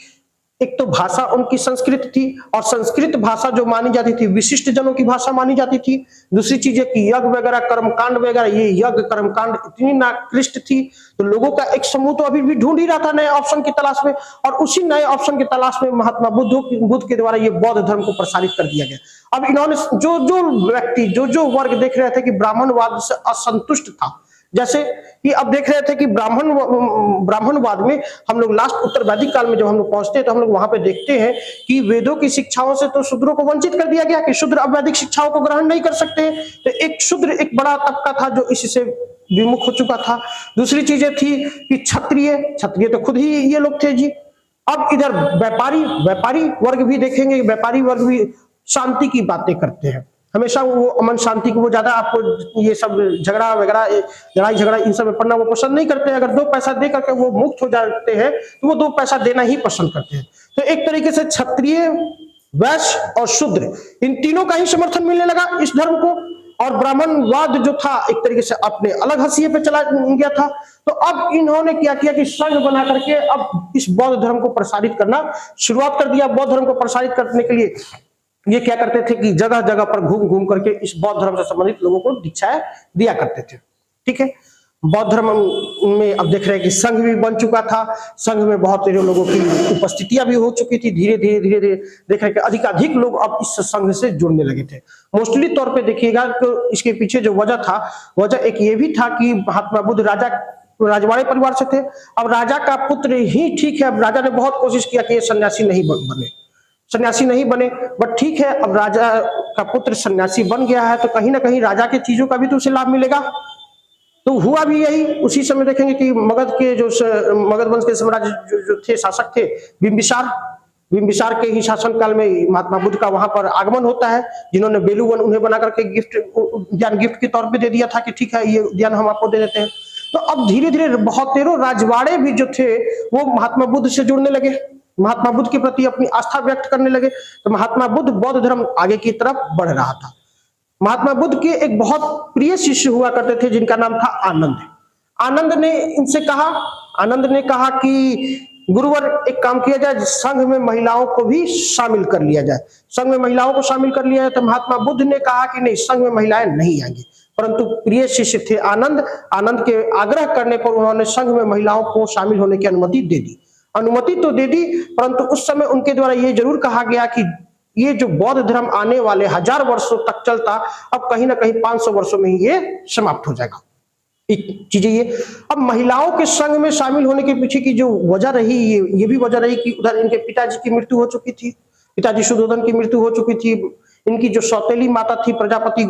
एक तो भाषा उनकी संस्कृत थी, और संस्कृत भाषा जो मानी जाती थी विशिष्ट जनों की भाषा मानी जाती थी। दूसरी चीज है कि यज्ञ वगैरह कर्मकांड वगैरह, ये यज्ञ कर्मकांड इतनी नाकृष्ट थी, तो लोगों का एक समूह तो अभी भी ढूंढ ही रहा था नए ऑप्शन की तलाश में, और उसी नए ऑप्शन की तलाश में महात्मा बुद्ध के द्वारा ये बौद्ध धर्म को प्रसारित कर दिया गया। अब इन्होंने जो जो व्यक्ति जो वर्ग देख रहे थे कि ब्राह्मणवाद से असंतुष्ट था, जैसे कि अब देख रहे थे कि ब्राह्मणवाद में हम लोग लास्ट उत्तर वैदिक काल में जब हम लोग पहुंचते हैं तो हम लोग वहां पे देखते हैं कि वेदों की शिक्षाओं से तो शूद्रों को वंचित कर दिया गया कि शूद्र अब वैदिक शिक्षाओं को ग्रहण नहीं कर सकते। तो एक शूद्र एक बड़ा तबका था जो इससे विमुख हो चुका था। दूसरी चीजें थी कि क्षत्रिय तो खुद ही ये लोग थे जी। अब इधर व्यापारी वर्ग भी देखेंगे, व्यापारी वर्ग भी शांति की बातें करते हैं, हमेशा वो अमन शांति को, वो ज्यादा आपको ये सब झगड़ा वगैरह, लड़ाई झगड़ा इन सब में पढ़ना वो पसंद नहीं करते हैं। अगर 2 पैसा दे करके वो मुक्त हो जाते हैं तो वो 2 पैसा देना ही पसंद करते हैं। तो एक तरीके से क्षत्रिय, वैश्य और शूद्र इन तीनों का ही समर्थन मिलने लगा इस धर्म को, और ब्राह्मणवाद जो था एक तरीके से अपने अलग हंसिए पे चला गया था। तो अब इन्होंने क्या किया कि संघ बना करके अब इस बौद्ध धर्म को प्रसारित करना शुरुआत कर दिया। बौद्ध धर्म को प्रसारित करने के लिए ये क्या करते थे कि जगह जगह पर घूम घूम करके इस बौद्ध धर्म से संबंधित लोगों को दीक्षाएं दिया करते थे। ठीक है, बौद्ध धर्म में अब देख रहे हैं कि संघ भी बन चुका था, संघ में बहुत सारे लोगों की उपस्थितियां भी हो चुकी थी। धीरे धीरे देख रहे हैं कि अधिक लोग अब इस संघ से जुड़ने लगे थे। मोस्टली तौर पे देखिएगा तो इसके पीछे जो वजह था, वजह एक ये भी था कि महात्मा बुद्ध राजवाड़े परिवार से थे। अब राजा का पुत्र ही ठीक है, अब राजा ने बहुत कोशिश किया कि ये सन्यासी नहीं बने, बट ठीक है, अब राजा का पुत्र सन्यासी बन गया है तो कहीं ना कहीं राजा के चीजों का भी तो उसे लाभ मिलेगा। तो हुआ भी यही। उसी समय देखेंगे कि मगध वंश के साम्राज्य जो थे, शासक थे बिंबिसार के ही शासन काल में महात्मा बुद्ध का वहां पर आगमन होता है, जिन्होंने बेलूवन उन्हें बना करके उद्यान गिफ्ट के तौर पे दे दिया था कि ठीक है ये उद्यान हम आपको दे देते हैं। तो अब धीरे धीरे बहुतेरों राजवाड़े भी जो थे वो महात्मा बुद्ध से जुड़ने लगे, महात्मा बुद्ध के प्रति अपनी आस्था व्यक्त करने लगे। तो महात्मा बुद्ध बौद्ध धर्म आगे की तरफ बढ़ रहा था। महात्मा बुद्ध के एक बहुत प्रिय शिष्य हुआ करते थे जिनका नाम था आनंद। आनंद ने कहा कि गुरुवर एक काम किया जाए, संघ में महिलाओं को भी शामिल कर लिया जाए। संघ में महिलाओं को शामिल कर लिया जाए। तो महात्मा बुद्ध ने कहा कि नहीं, संघ में महिलाएं नहीं आएंगी, परंतु प्रिय शिष्य थे आनंद के आग्रह करने पर उन्होंने संघ में महिलाओं को शामिल होने की अनुमति तो दे दी, परंतु उस समय उनके द्वारा ये जरूर कहा गया कि ये जो बौद्ध धर्म आने वाले 1000 वर्षों तक चलता, अब कहीं ना कहीं 500 वर्षों में ही ये समाप्त हो जाएगा। चीजें ये अब महिलाओं के संघ में शामिल होने के पीछे की जो वजह रही, ये भी वजह रही कि उधर इनके पिताजी की मृत्यु हो चुकी थी, पिताजी शुद्धोधन की मृत्यु हो चुकी थी। इनकी जो सौतेली माता थी प्रजापति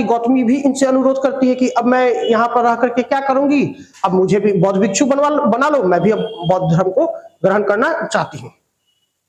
गौतमी भी इनसे अनुरोध करती है कि अब मैं यहाँ पर रह करके क्या करूंगी, अब मुझे भी बौद्ध भिक्षु बना लो, मैं भी अब बौद्ध धर्म को ग्रहण करना चाहती हूँ।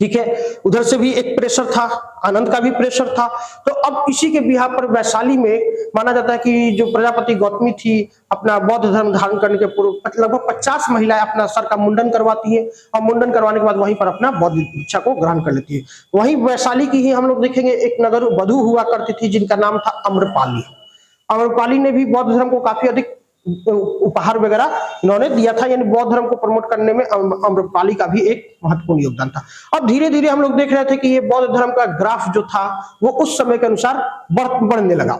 ठीक है, उधर से भी एक प्रेशर था, आनंद का भी प्रेशर था। तो अब इसी के बिहार पर वैशाली में माना जाता है कि जो प्रजापति गौतमी थी अपना बौद्ध धर्म धारण करने के पूर्व लगभग 50 महिलाएं अपना सर का मुंडन करवाती है, और मुंडन करवाने के बाद वहीं पर अपना बौद्ध दीक्षा को ग्रहण कर लेती है। वहीं वैशाली की ही हम लोग देखेंगे एक नगर वधु हुआ करती थी जिनका नाम था अम्रपाली ने भी बौद्ध धर्म को काफी अधिक उपहार वगैरह इन्होंने दिया था, यानी बौद्ध धर्म को प्रमोट करने में अम्रपाली का भी एक महत्वपूर्ण योगदान था। अब धीरे धीरे हम लोग देख रहे थे कि ये बौद्ध धर्म का ग्राफ जो था वो उस समय के अनुसार बढ़ने लगा।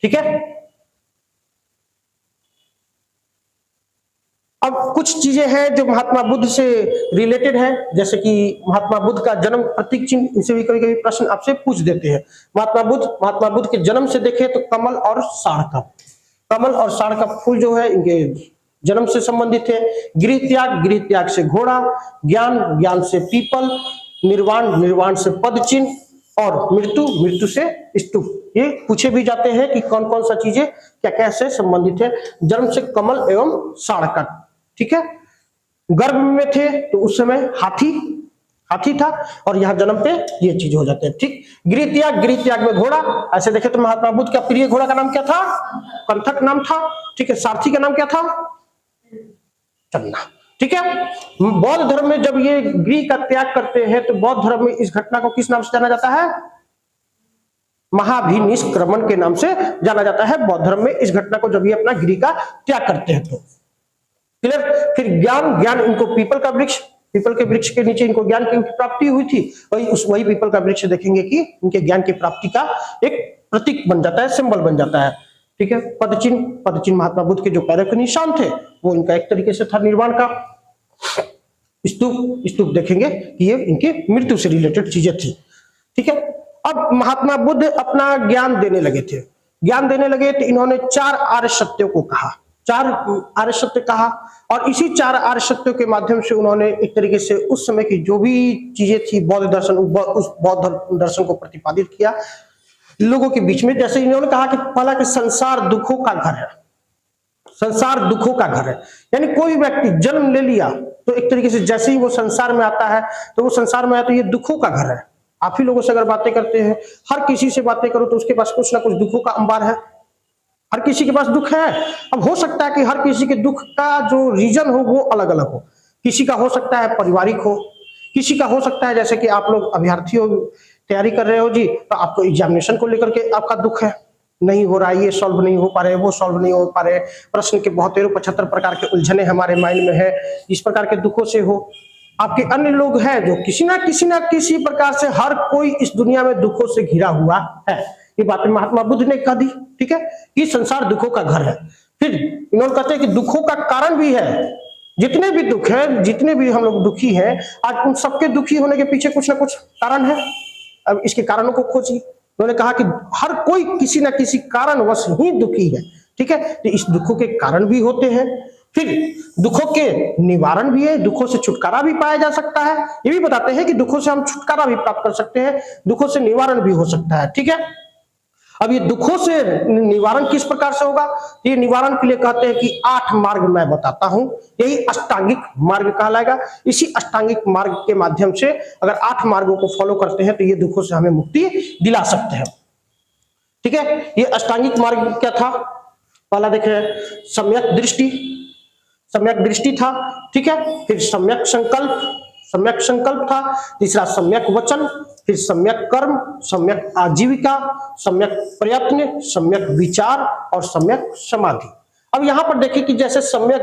ठीक है, अब कुछ चीजें हैं जो महात्मा बुद्ध से रिलेटेड है, जैसे कि महात्मा बुद्ध का जन्म प्रतीक चिन्ह, इनसे भी कभी कभी प्रश्न आपसे पूछ देते हैं। महात्मा बुद्ध के जन्म से देखें तो कमल और साढ़ का फूल जो है इनके जन्म से संबंधित है। गृह त्याग से घोड़ा, ज्ञान से पीपल, निर्वाण से पद चिन्ह, और मृत्यु से स्तूप। ये पूछे भी जाते हैं कि कौन कौन सा चीजें क्या से संबंधित है। जन्म से कमल एवं साढ़ का। ठीक है, गर्भ में थे तो उस समय हाथी था, और यहाँ जन्म पे ये चीज हो जाते हैं। ठीक, गृह त्याग में घोड़ा। ऐसे देखे तो महात्मा बुद्ध का प्रिय घोड़ा का नाम क्या था? कंथक नाम था। ठीक है, सारथी का नाम क्या था? चन्ना। ठीक है, बौद्ध धर्म में जब ये गृह का त्याग करते हैं तो बौद्ध धर्म में इस घटना को किस नाम से जाना जाता है? महाभिनिष्क्रमण के नाम से जाना जाता है बौद्ध धर्म में इस घटना को, जब ये अपना गृह का त्याग करते हैं तो। क्लियर? फिर ज्ञान इनको पीपल का वृक्ष, पीपल के वृक्ष के नीचे इनको ज्ञान की प्राप्ति हुई थी, वही पीपल का वृक्ष देखेंगे कि इनके ज्ञान की प्राप्ति का एक प्रतीक बन जाता है, सिंबल बन जाता है। ठीक है, पदचिन्ह महात्मा बुद्ध के जो पैरों के निशान थे वो इनका एक तरीके से था निर्वाण का। स्तूप देखेंगे कि ये इनकी मृत्यु से रिलेटेड चीजें थी। ठीक है, अब महात्मा बुद्ध अपना ज्ञान देने लगे तो इन्होंने 4 आर्य सत्यों को कहा, 4 आर्य सत्य कहा, और इसी 4 आर्य सत्यों के माध्यम से उन्होंने एक तरीके से उस समय की जो भी चीजें थी बौद्ध दर्शन, उस बौद्ध दर्शन को प्रतिपादित किया लोगों के बीच में। जैसे इन्होंने कहा कि पहला कि संसार दुखों का घर है, संसार दुखों का घर है, यानी कोई व्यक्ति जन्म ले लिया तो एक तरीके से जैसे ही वो संसार में आता है तो वो संसार में आया तो ये दुखों का घर है। आप ही लोगों से अगर बातें करते हैं, हर किसी से बातें करो तो उसके पास कुछ ना कुछ दुखों का अंबार है, हर किसी के पास दुख है। अब हो सकता है कि हर किसी के दुख का जो रीजन हो वो अलग अलग हो, किसी का हो सकता है पारिवारिक हो, किसी का हो सकता है जैसे कि आप लोग अभ्यर्थी हो, तैयारी कर रहे हो जी, तो आपको एग्जामिनेशन को लेकर के आपका दुख है, नहीं हो रहा है, ये सॉल्व नहीं हो पा रहे, वो सॉल्व नहीं हो पा रहे, प्रश्न के 72-75 प्रकार के उलझने हमारे माइंड में है, इस प्रकार के दुखों से हो। आपके अन्य लोग हैं जो किसी ना किसी प्रकार से, हर कोई इस दुनिया में दुखों से घिरा हुआ है। ये बातें महात्मा बुद्ध ने कह दी। ठीक है, ये संसार दुखों का घर है। फिर इन्होंने कहते हैं कि दुखों का कारण भी है, जितने भी दुख है, जितने भी हम लोग दुखी हैं, आज उन सबके दुखी होने के पीछे कुछ ना कुछ कारण है। अब इसके कारणों को खोजिए। उन्होंने कहा कि हर कोई किसी ना किसी कारणवश ही दुखी है। ठीक है, तो इस दुखों के कारण भी होते हैं, फिर दुखों के निवारण भी है, दुखों से छुटकारा भी पाया जा सकता है। ये भी बताते हैं कि दुखों से हम छुटकारा भी प्राप्त कर सकते हैं, दुखों से निवारण भी हो सकता है। ठीक है, अब ये दुखों से निवारण किस प्रकार से होगा, ये निवारण के लिए कहते हैं कि 8 मार्ग मैं बताता हूं, यही अष्टांगिक मार्ग कहलाएगा। इसी अष्टांगिक मार्ग के माध्यम से अगर 8 मार्गों को फॉलो करते हैं तो ये दुखों से हमें मुक्ति दिला सकते हैं। ठीक है, ये अष्टांगिक मार्ग क्या था? पहला देखे सम्यक दृष्टि था। ठीक है, फिर सम्यक संकल्प था, तीसरा सम्यक वचन, फिर सम्यक कर्म, सम्यक आजीविका, सम्यक प्रयत्न, सम्यक विचार और सम्यक समाधि। अब यहां पर देखिए कि जैसे सम्यक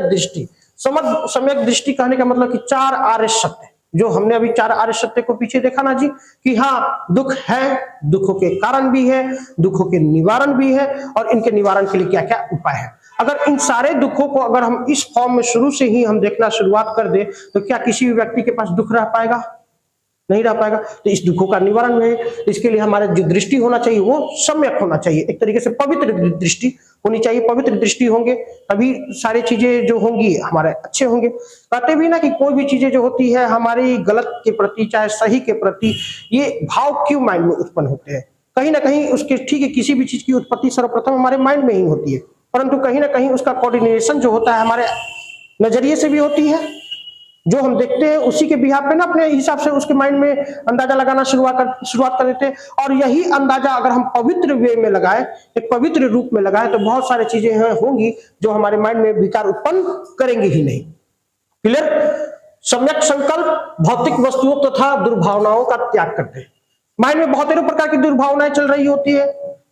दृष्टि कहने का मतलब कि 4 आर्य सत्य, जो हमने अभी 4 आर्य सत्य को पीछे देखा ना जी, कि हाँ दुख है, दुखों के कारण भी है, दुखों के निवारण भी है, और इनके निवारण के लिए क्या क्या उपाय है। अगर इन सारे दुखों को अगर हम इस फॉर्म में शुरू से ही हम देखना शुरुआत कर दे तो क्या किसी भी व्यक्ति के पास दुख रह पाएगा? नहीं रह पाएगा। तो इस दुखों का निवारण है, इसके लिए हमारे जो दृष्टि होना चाहिए वो सम्यक होना चाहिए, एक तरीके से पवित्र दृष्टि होनी चाहिए। पवित्र दृष्टि होंगे तभी सारी चीजें जो होंगी हमारे अच्छे होंगे। कहते भी ना कि कोई भी चीजें जो होती है हमारी गलत के प्रति चाहे सही के प्रति, ये भाव क्यों माइंड में उत्पन्न होते हैं? कहीं ना कहीं उसके, ठीक है, किसी भी चीज की उत्पत्ति सर्वप्रथम हमारे माइंड में ही होती है, परंतु कहीं ना कहीं उसका कोऑर्डिनेशन जो होता है हमारे नजरिए से भी होती है। जो हम देखते हैं उसी के बिहाफ पे ना अपने हिसाब से उसके माइंड में अंदाजा लगाना शुरुआत कर देते हैं, और यही अंदाजा अगर हम पवित्र वे में लगाए, एक पवित्र रूप में लगाए, तो बहुत सारी चीजें होंगी जो हमारे माइंड में विकार उत्पन्न करेंगे ही नहीं। क्लियर? सम्यक संकल्प भौतिक वस्तुओं तथा दुर्भावनाओं का त्याग करते हैं। माइंड में बहुत प्रकार की दुर्भावनाएं चल रही होती है,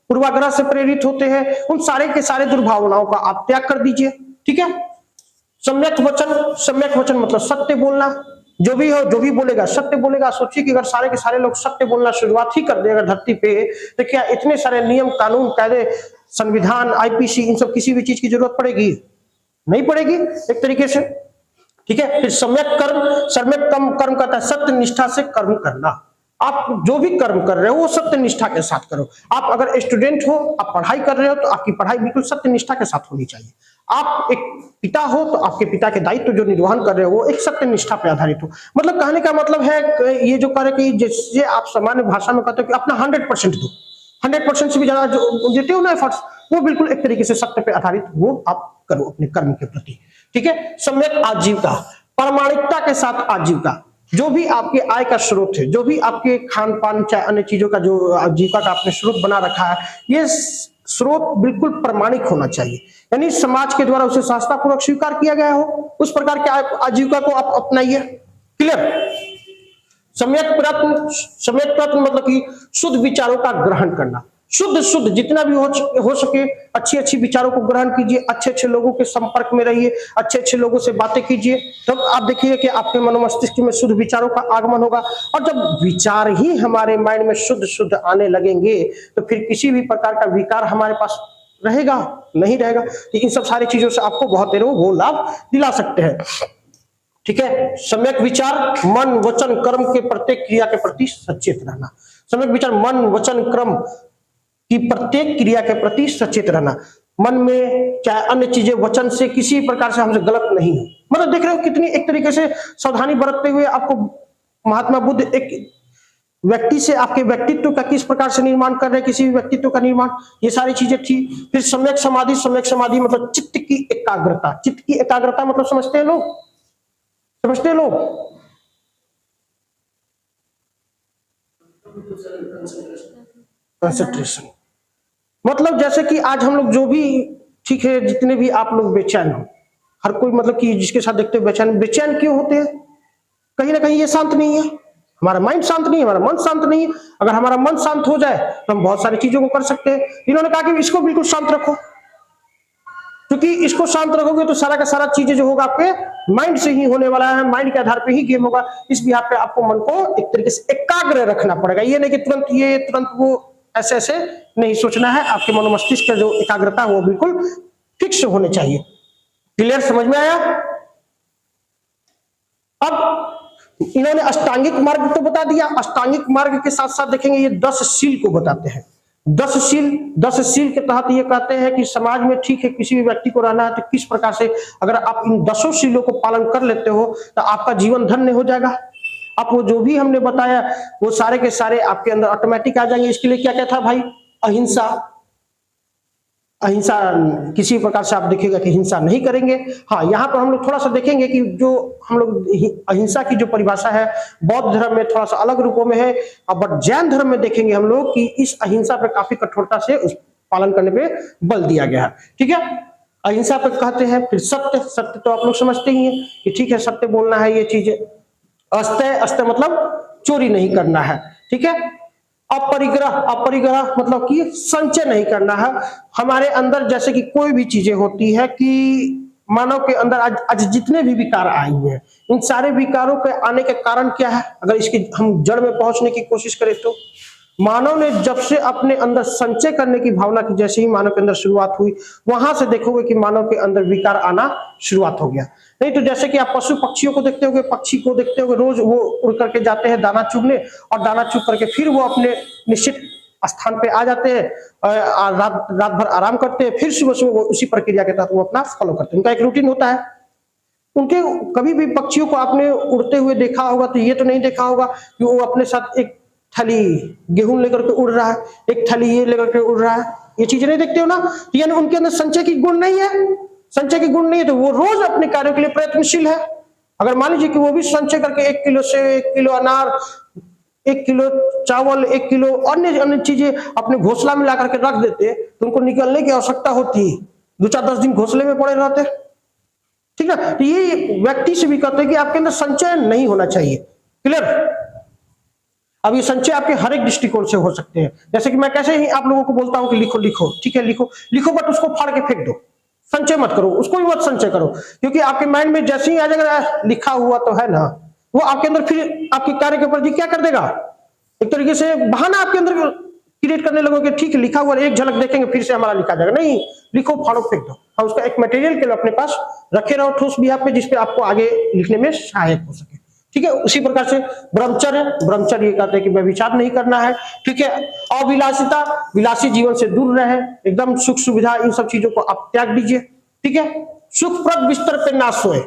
पूर्वाग्रह से प्रेरित होते हैं, उन सारे के सारे दुर्भावनाओं का आप त्याग कर दीजिए। ठीक है, सम्यक वचन मतलब सत्य बोलना, जो भी हो, जो भी बोलेगा सत्य बोलेगा। सोचिए कि अगर सारे के सारे लोग सत्य बोलना शुरुआत ही कर देगा धरती पे, तो क्या इतने सारे नियम कानून कायदे संविधान आईपीसी इन सब किसी भी चीज की जरूरत पड़ेगी? नहीं पड़ेगी एक तरीके से। ठीक है, फिर सम्यक कर्म कहता है सत्य निष्ठा से कर्म करना। आप जो भी कर्म कर रहे हो वो सत्य निष्ठा के साथ करो। आप अगर स्टूडेंट हो, आप पढ़ाई कर रहे हो, तो आपकी पढ़ाई बिल्कुल सत्य निष्ठा के साथ होनी चाहिए। आप एक पिता हो तो आपके पिता के दायित्व जो निर्वहन कर रहे हो वो एक सत्य निष्ठा पे आधारित हो। मतलब कहने का मतलब है ये जो कह रहे कि जैसे आप सामान्य भाषा में कहते हो कि अपना 100% दो, 100% से भी ज्यादा जो देते हो ना एफर्ट्स, वो बिल्कुल एक तरीके से सत्य पे आधारित वो आप करो अपने कर्म के प्रति। ठीक है, सम्यक आजीविका, प्रामाणिकता के साथ आजीविका। जो भी आपके आय का स्रोत है, जो भी आपके खान पान चाहे अन्य चीजों का जो आजीविका का आपने स्रोत बना रखा है, ये स्रोत बिल्कुल प्रामाणिक होना चाहिए, यानी समाज के द्वारा उसे शास्त्रपूर्वक स्वीकार किया गया हो, उस प्रकार के आजीविका को आप अपनाइए। क्लियर? सम्यक प्रयत्न मतलब कि शुद्ध विचारों का ग्रहण करना। शुद्ध शुद्ध जितना भी हो सके अच्छी अच्छी विचारों को ग्रहण कीजिए, अच्छे अच्छे लोगों के संपर्क में रहिए, अच्छे अच्छे लोगों से बातें कीजिए, तब आप देखिए कि आपके मनोमस्तिष्क में शुद्ध विचारों का आगमन होगा। और जब विचार ही हमारे माइंड में शुद्ध शुद्ध आने लगेंगे तो फिर किसी भी प्रकार का विकार हमारे पास रहेगा नहीं रहेगा। तो इन सब सारी चीजों से आपको बहुत देर वो लाभ दिला सकते हैं। ठीक है, सम्यक विचार मन वचन कर्म के प्रत्येक क्रिया के प्रति सचेत रहना। सम्यक विचार मन वचन कर्म की प्रत्येक क्रिया के प्रति सचेत रहना। मन में चाहे अन्य चीजें वचन से किसी प्रकार से हमसे गलत नहीं हो। मतलब देख रहे हो कितनी एक तरीके से सावधानी बरतते हुए आपको महात्मा बुद्ध एक व्यक्ति से आपके व्यक्तित्व का किस प्रकार से निर्माण कर रहे हैं, किसी भी व्यक्तित्व का निर्माण, ये सारी चीजें थी। फिर सम्यक समाधि मतलब चित्त की एकाग्रता। चित्त की एकाग्रता मतलब समझते हैं लोग, समझते हैं लोग? कंसंट्रेशन मतलब जैसे कि आज हम लोग जो भी, ठीक है, जितने भी आप लोग बेचैन हो, हर कोई मतलब कि जिसके साथ देखते हो बेचैन क्यों होते हैं? कहीं ना कहीं ये शांत नहीं है, हमारा माइंड शांत नहीं है, हमारा मन शांत नहीं है। अगर हमारा मन शांत हो जाए तो हम बहुत सारी चीजों को कर सकते हैं। इन्होंने कहा कि इसको बिल्कुल शांत रखो, क्योंकि इसको शांत रखोगे तो सारा का सारा चीजें जो होगा आपके माइंड से ही होने वाला है, माइंड के आधार पे ही गेम होगा। इस बिहार पे आपको मन को एक तरीके से एकाग्र रखना पड़ेगा। ये नहीं कि तुरंत ये तुरंत वो, ऐसे ऐसे नहीं सोचना है। आपके मनोमस्तिष्क का जो एकाग्रता है वो बिल्कुल फिक्स होने चाहिए। क्लियर, समझ में आया? अब इन्होंने अष्टांगिक मार्ग तो बता दिया, अष्टांगिक मार्ग के साथ साथ देखेंगे ये 10 शील को बताते हैं। 10 शील के तहत ये कहते हैं कि समाज में, ठीक है, किसी भी व्यक्ति को रहना है तो किस प्रकार से अगर आप इन 10 शीलों को पालन कर लेते हो तो आपका जीवन धन्य हो जाएगा। आप वो जो भी हमने बताया वो सारे के सारे आपके अंदर ऑटोमेटिक आ जाएंगे। इसके लिए क्या क्या था भाई? अहिंसा। अहिंसा किसी प्रकार से आप देखिएगा कि हिंसा नहीं करेंगे। हाँ, यहाँ पर हम लोग थोड़ा सा देखेंगे कि जो हम लोग अहिंसा की जो परिभाषा है बौद्ध धर्म में थोड़ा सा अलग रूपों में है, बट जैन धर्म में देखेंगे हम लोग कि इस अहिंसा पे काफी कठोरता से उस पालन करने पे बल दिया गया है। ठीक है, अहिंसा पे कहते हैं। फिर सत्य। सत्य तो आप लोग समझते ही हैं कि ठीक है, सत्य बोलना है, ये चीजें। अस्तेय। अस्तेय मतलब चोरी नहीं करना है। ठीक है। अपरिग्रह। अपरिग्रह मतलब कि संचय नहीं करना है। हमारे अंदर जैसे कि कोई भी चीजें होती है कि मानव के अंदर आज जितने भी विकार आए हुए हैं, इन सारे विकारों के आने के कारण क्या है? अगर इसकी हम जड़ में पहुंचने की कोशिश करें तो मानव ने जब से अपने अंदर संचय करने की भावना की, जैसे ही मानव के अंदर शुरुआत हुई, वहां से देखोगे कि मानव के अंदर विकार आना शुरुआत हो गया। नहीं तो जैसे कि आप पशु पक्षियों को देखते होगे, पक्षी को देखते होगे, रोज वो उड़ करके जाते हैं दाना चुगने, और दाना चुग करके फिर वो अपने निश्चित स्थान पे आ जाते हैं, रात भर आराम करते हैं, फिर सुबह सुबह वो उसी प्रक्रिया के तहत वो अपना फॉलो करते हैं। उनका एक रूटीन होता है। उनके कभी भी पक्षियों को आपने उड़ते हुए देखा होगा तो ये तो नहीं देखा होगा कि वो अपने साथ एक थैली गेहूं लेकर के उड़ रहा है, एक थैली ये लेकर के उड़ रहा है। ये चीजें नहीं देखते हो ना? तो यानी उनके अंदर संचय की गुण नहीं है। संचय की गुण नहीं है तो वो रोज अपने कार्यों के लिए प्रयत्नशील है। अगर मान लीजिए कि वो भी संचय करके 1 किलो से 1 किलो अनार, 1 किलो चावल, 1 किलो अन्य अन्य चीजें अपने घोंसला में ला करके रख देते तो उनको निकलने की आवश्यकता होती, 2-4-10 दिन घोंसले में पड़े रहते। ठीक है, तो ये व्यक्ति से भी कहते हैं कि आपके अंदर संचय नहीं होना चाहिए। क्लियर? अब ये संचय आपके हर एक दृष्टिकोण से हो सकते हैं। जैसे कि मैं कैसे ही आप लोगों को बोलता हूं कि लिखो लिखो, ठीक है, लिखो लिखो, बट उसको फाड़ के फेंक दो, संचय मत करो, उसको भी मत संचय करो, क्योंकि आपके माइंड में जैसे ही आ जाएगा लिखा हुआ तो है ना, वो आपके अंदर फिर आपके कार्य के प्रति क्या कर देगा? एक तरीके से बहाना आपके अंदर क्रिएट करने लगोगे। ठीक है, लिखा हुआ एक झलक देखेंगे फिर से हमारा लिखा जाएगा। नहीं, लिखो, फाड़ो, फेंक दो, और उसका एक मटेरियल के लिए अपने पास रखे रहो ठोस बिहार पे, जिसपे आपको आगे लिखने में सहायक हो सके। ठीक है, उसी प्रकार से ब्रह्मचर्य। ब्रह्मचर्य ये कहते हैं कि व्यभिचार नहीं करना है। ठीक है, अविलासिता, विलासी जीवन से दूर रहे, एकदम सुख सुविधा इन सब चीजों को आप त्याग दीजिए। ठीक है, सुखप्रद बिस्तर पे ना सोए।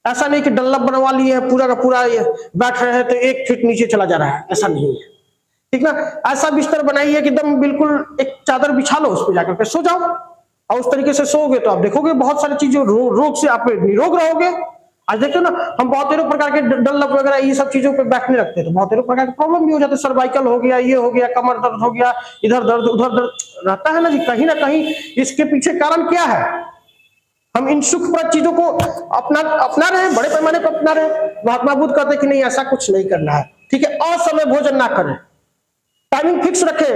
ऐसा नहीं कि डल्लब बनवा लिए है, पूरा का पूरा बैठ रहे हैं तो 1 फीट नीचे चला जा रहा है, ऐसा नहीं है। ठीक ना, ऐसा बिस्तर बनाइए कि एकदम बिल्कुल एक चादर बिछा लो, उस पर जाकर के सो जाओ, और उस तरीके से सोओगे तो आप देखोगे बहुत सारी चीजों रोग से आप निरोग रहोगे। आज देखते हो ना, हम बहुत सारे प्रकार के डल्लब वगैरह ये सब चीजों पे बैठने लगते हैं तो बहुत सारे प्रकार के प्रॉब्लम भी हो जाते हैं। सर्वाइकल हो गया, ये हो गया, कमर दर्द हो गया, इधर दर्द उधर दर्द रहता है ना जी। कहीं ना कहीं इसके पीछे कारण क्या है? हम इन सुखप्रद चीजों को अपना रहे, बड़े पैमाने पर अपना रहे। महात्मा बुद्ध कहते हैं कि नहीं, ऐसा कुछ नहीं करना है। ठीक है, असमय भोजन ना करें, टाइमिंग फिक्स रखे,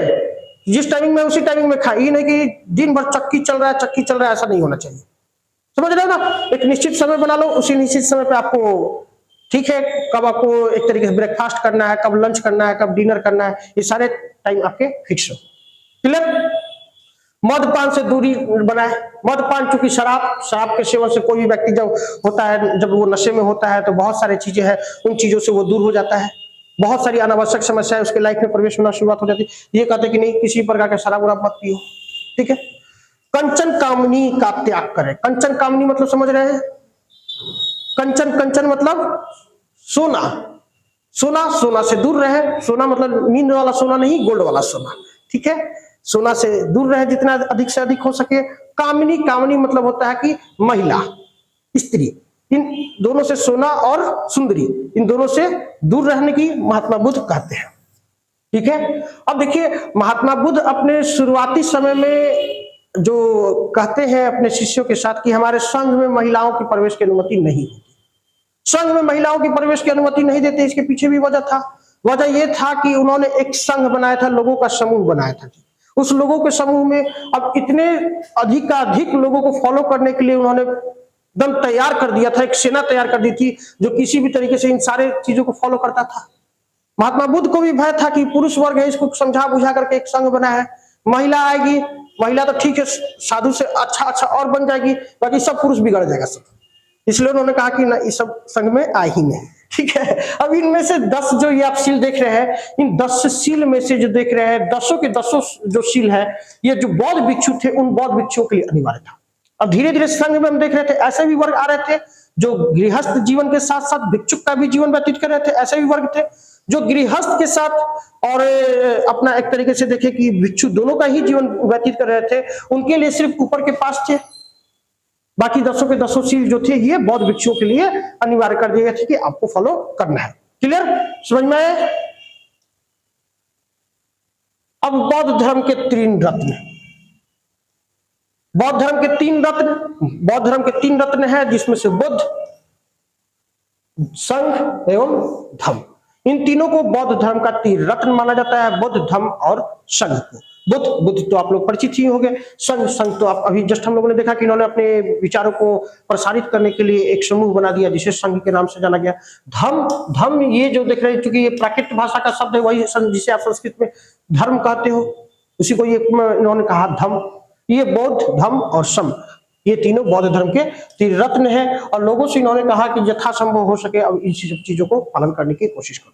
जिस टाइमिंग में उसी टाइमिंग में खाए, ये नहीं कि दिन भर चक्की चल रहा है चक्की चल रहा है, ऐसा नहीं होना चाहिए। समझ रहे हो ना? एक निश्चित समय बना लो, उसी निश्चित समय पे आपको, ठीक है, कब आपको एक तरीके से ब्रेकफास्ट करना है, कब लंच करना है, कब डिनर करना है, ये सारे टाइम आपके फिक्स हो। क्लियर? मद्यपान से दूरी बनाए। मद्यपान चूंकि शराब के सेवन से कोई भी व्यक्ति जब होता है, जब वो नशे में होता है तो बहुत सारी चीजें हैं, उन चीजों से वो दूर हो जाता है, बहुत सारी अनावश्यक समस्याएं उसके लाइफ में प्रवेश होना शुरुआत हो जाती है। ये कहते हैं कि नहीं, किसी प्रकार का शराब वराब मत पियो, ठीक है। कंचन कामनी का त्याग करें। कंचन कामनी मतलब समझ रहे हैं? कंचन, कंचन मतलब सोना। सोना, सोना से दूर रहे। सोना मतलब नींद वाला सोना नहीं, गोल्ड वाला सोना, ठीक है। सोना से दूर रहे जितना अधिक से अधिक हो सके। कामनी, कामनी मतलब होता है कि महिला, स्त्री, इन दोनों से, सोना और सुंदरी, इन दोनों से दूर रहने की महात्मा बुद्ध कहते हैं, ठीक है। अब देखिए, महात्मा बुद्ध अपने शुरुआती समय में जो कहते हैं अपने शिष्यों के साथ कि हमारे संघ में महिलाओं की प्रवेश की अनुमति नहीं होती। संघ में महिलाओं की प्रवेश की अनुमति नहीं देते, इसके पीछे भी वजह था। वजह यह था कि उन्होंने एक संघ बनाया था, लोगों का समूह बनाया था। उस लोगों के समूह में अब इतने अधिकाधिक लोगों को फॉलो करने के लिए उन्होंने दम तैयार कर दिया था, एक सेना तैयार कर दी थी जो किसी भी तरीके से इन सारे चीजों को फॉलो करता था। महात्मा बुद्ध को भी भय था कि पुरुष वर्ग है, इसको समझा बुझा करके एक संघ बना है, महिला आएगी, महिला तो ठीक है, साधु से अच्छा और बन जाएगी, बाकी सब पुरुष बिगड़ जाएगा सब। इसलिए उन्होंने कहा कि ना, इस सब संघ में आ ही नहीं, ठीक है। अब इनमें से 10 जो ये आप सील देख रहे हैं, इन 10 सील में से जो देख रहे हैं, 10 के 10 जो सील है, ये जो बौद्ध भिक्षु थे, उन बौद्ध भिक्षुओं के लिए अनिवार्य था। अब धीरे धीरे संघ में हम देख रहे थे ऐसे भी वर्ग आ रहे थे जो गृहस्थ जीवन के साथ साथ भिक्षुक का भी जीवन व्यतीत कर रहे थे। ऐसे भी वर्ग थे जो गृहस्थ के साथ और अपना एक तरीके से देखे कि भिक्षु दोनों का ही जीवन व्यतीत कर रहे थे। उनके लिए सिर्फ ऊपर के पास थे, बाकी 10 के 10 सील जो थे ये बौद्ध भिक्षुओं के लिए अनिवार्य कर दिए गए थे कि आपको फॉलो करना है। क्लियर? समझ में आए? अब बौद्ध धर्म के 3 रत्न। बौद्ध धर्म के 3 रत्न, बौद्ध धर्म के 3 रत्न है, जिसमें से बुद्ध, संघ एवं धम्म। इन तीनों को बौद्ध धर्म का 3 रत्न माना जाता है, बुद्ध, धम्म और संघ को। बुद्ध तो आप लोग परिचित ही होंगे। संघ तो आप अभी जस्ट हम लोगों ने देखा कि इन्होंने अपने विचारों को प्रसारित करने के लिए एक समूह बना दिया जिसे संघ के नाम से जाना गया। धम्म ये जो देख रहे हैं, क्योंकि ये प्राकृत भाषा का शब्द है, वही जिसे आप संस्कृत में धर्म कहते हो, उसी को ये इन्होंने कहा धम्म। ये बौद्ध, धम्म और संघ, ये तीनों बौद्ध धर्म के 3 रत्न हैं। और लोगों से इन्होंने कहा कि यथासंभव हो सके अब इन सब चीजों को पालन करने की कोशिश करो,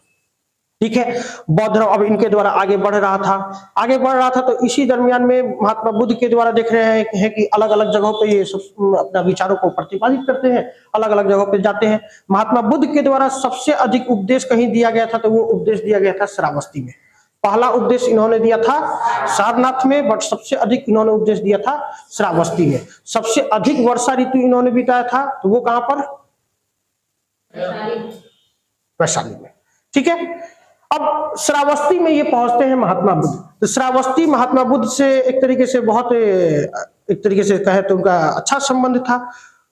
ठीक है। बौद्ध धर्म अब इनके द्वारा आगे बढ़ रहा था। तो इसी दरमियान में महात्मा बुद्ध के द्वारा देख रहे हैं कि अलग अलग जगहों पे ये सब अपना विचारों को प्रतिपादित करते हैं, अलग अलग जगहों पे जाते हैं। महात्मा बुद्ध के द्वारा सबसे अधिक उपदेश कहीं दिया गया था, तो वो उपदेश दिया गया था श्रावस्ती में। पहला उपदेश इन्होंने दिया था सारनाथ में, बट सबसे अधिक इन्होंने उपदेश दिया था श्रावस्ती में। सबसे अधिक वर्षा ऋतु इन्होंने बिताया था, तो वो कहां पर? वैशाली में, ठीक है। अब श्रावस्ती में ये पहुंचते हैं महात्मा बुद्ध। तो श्रावस्ती महात्मा बुद्ध से एक तरीके से बहुत, एक तरीके से कहे तो उनका अच्छा संबंध था।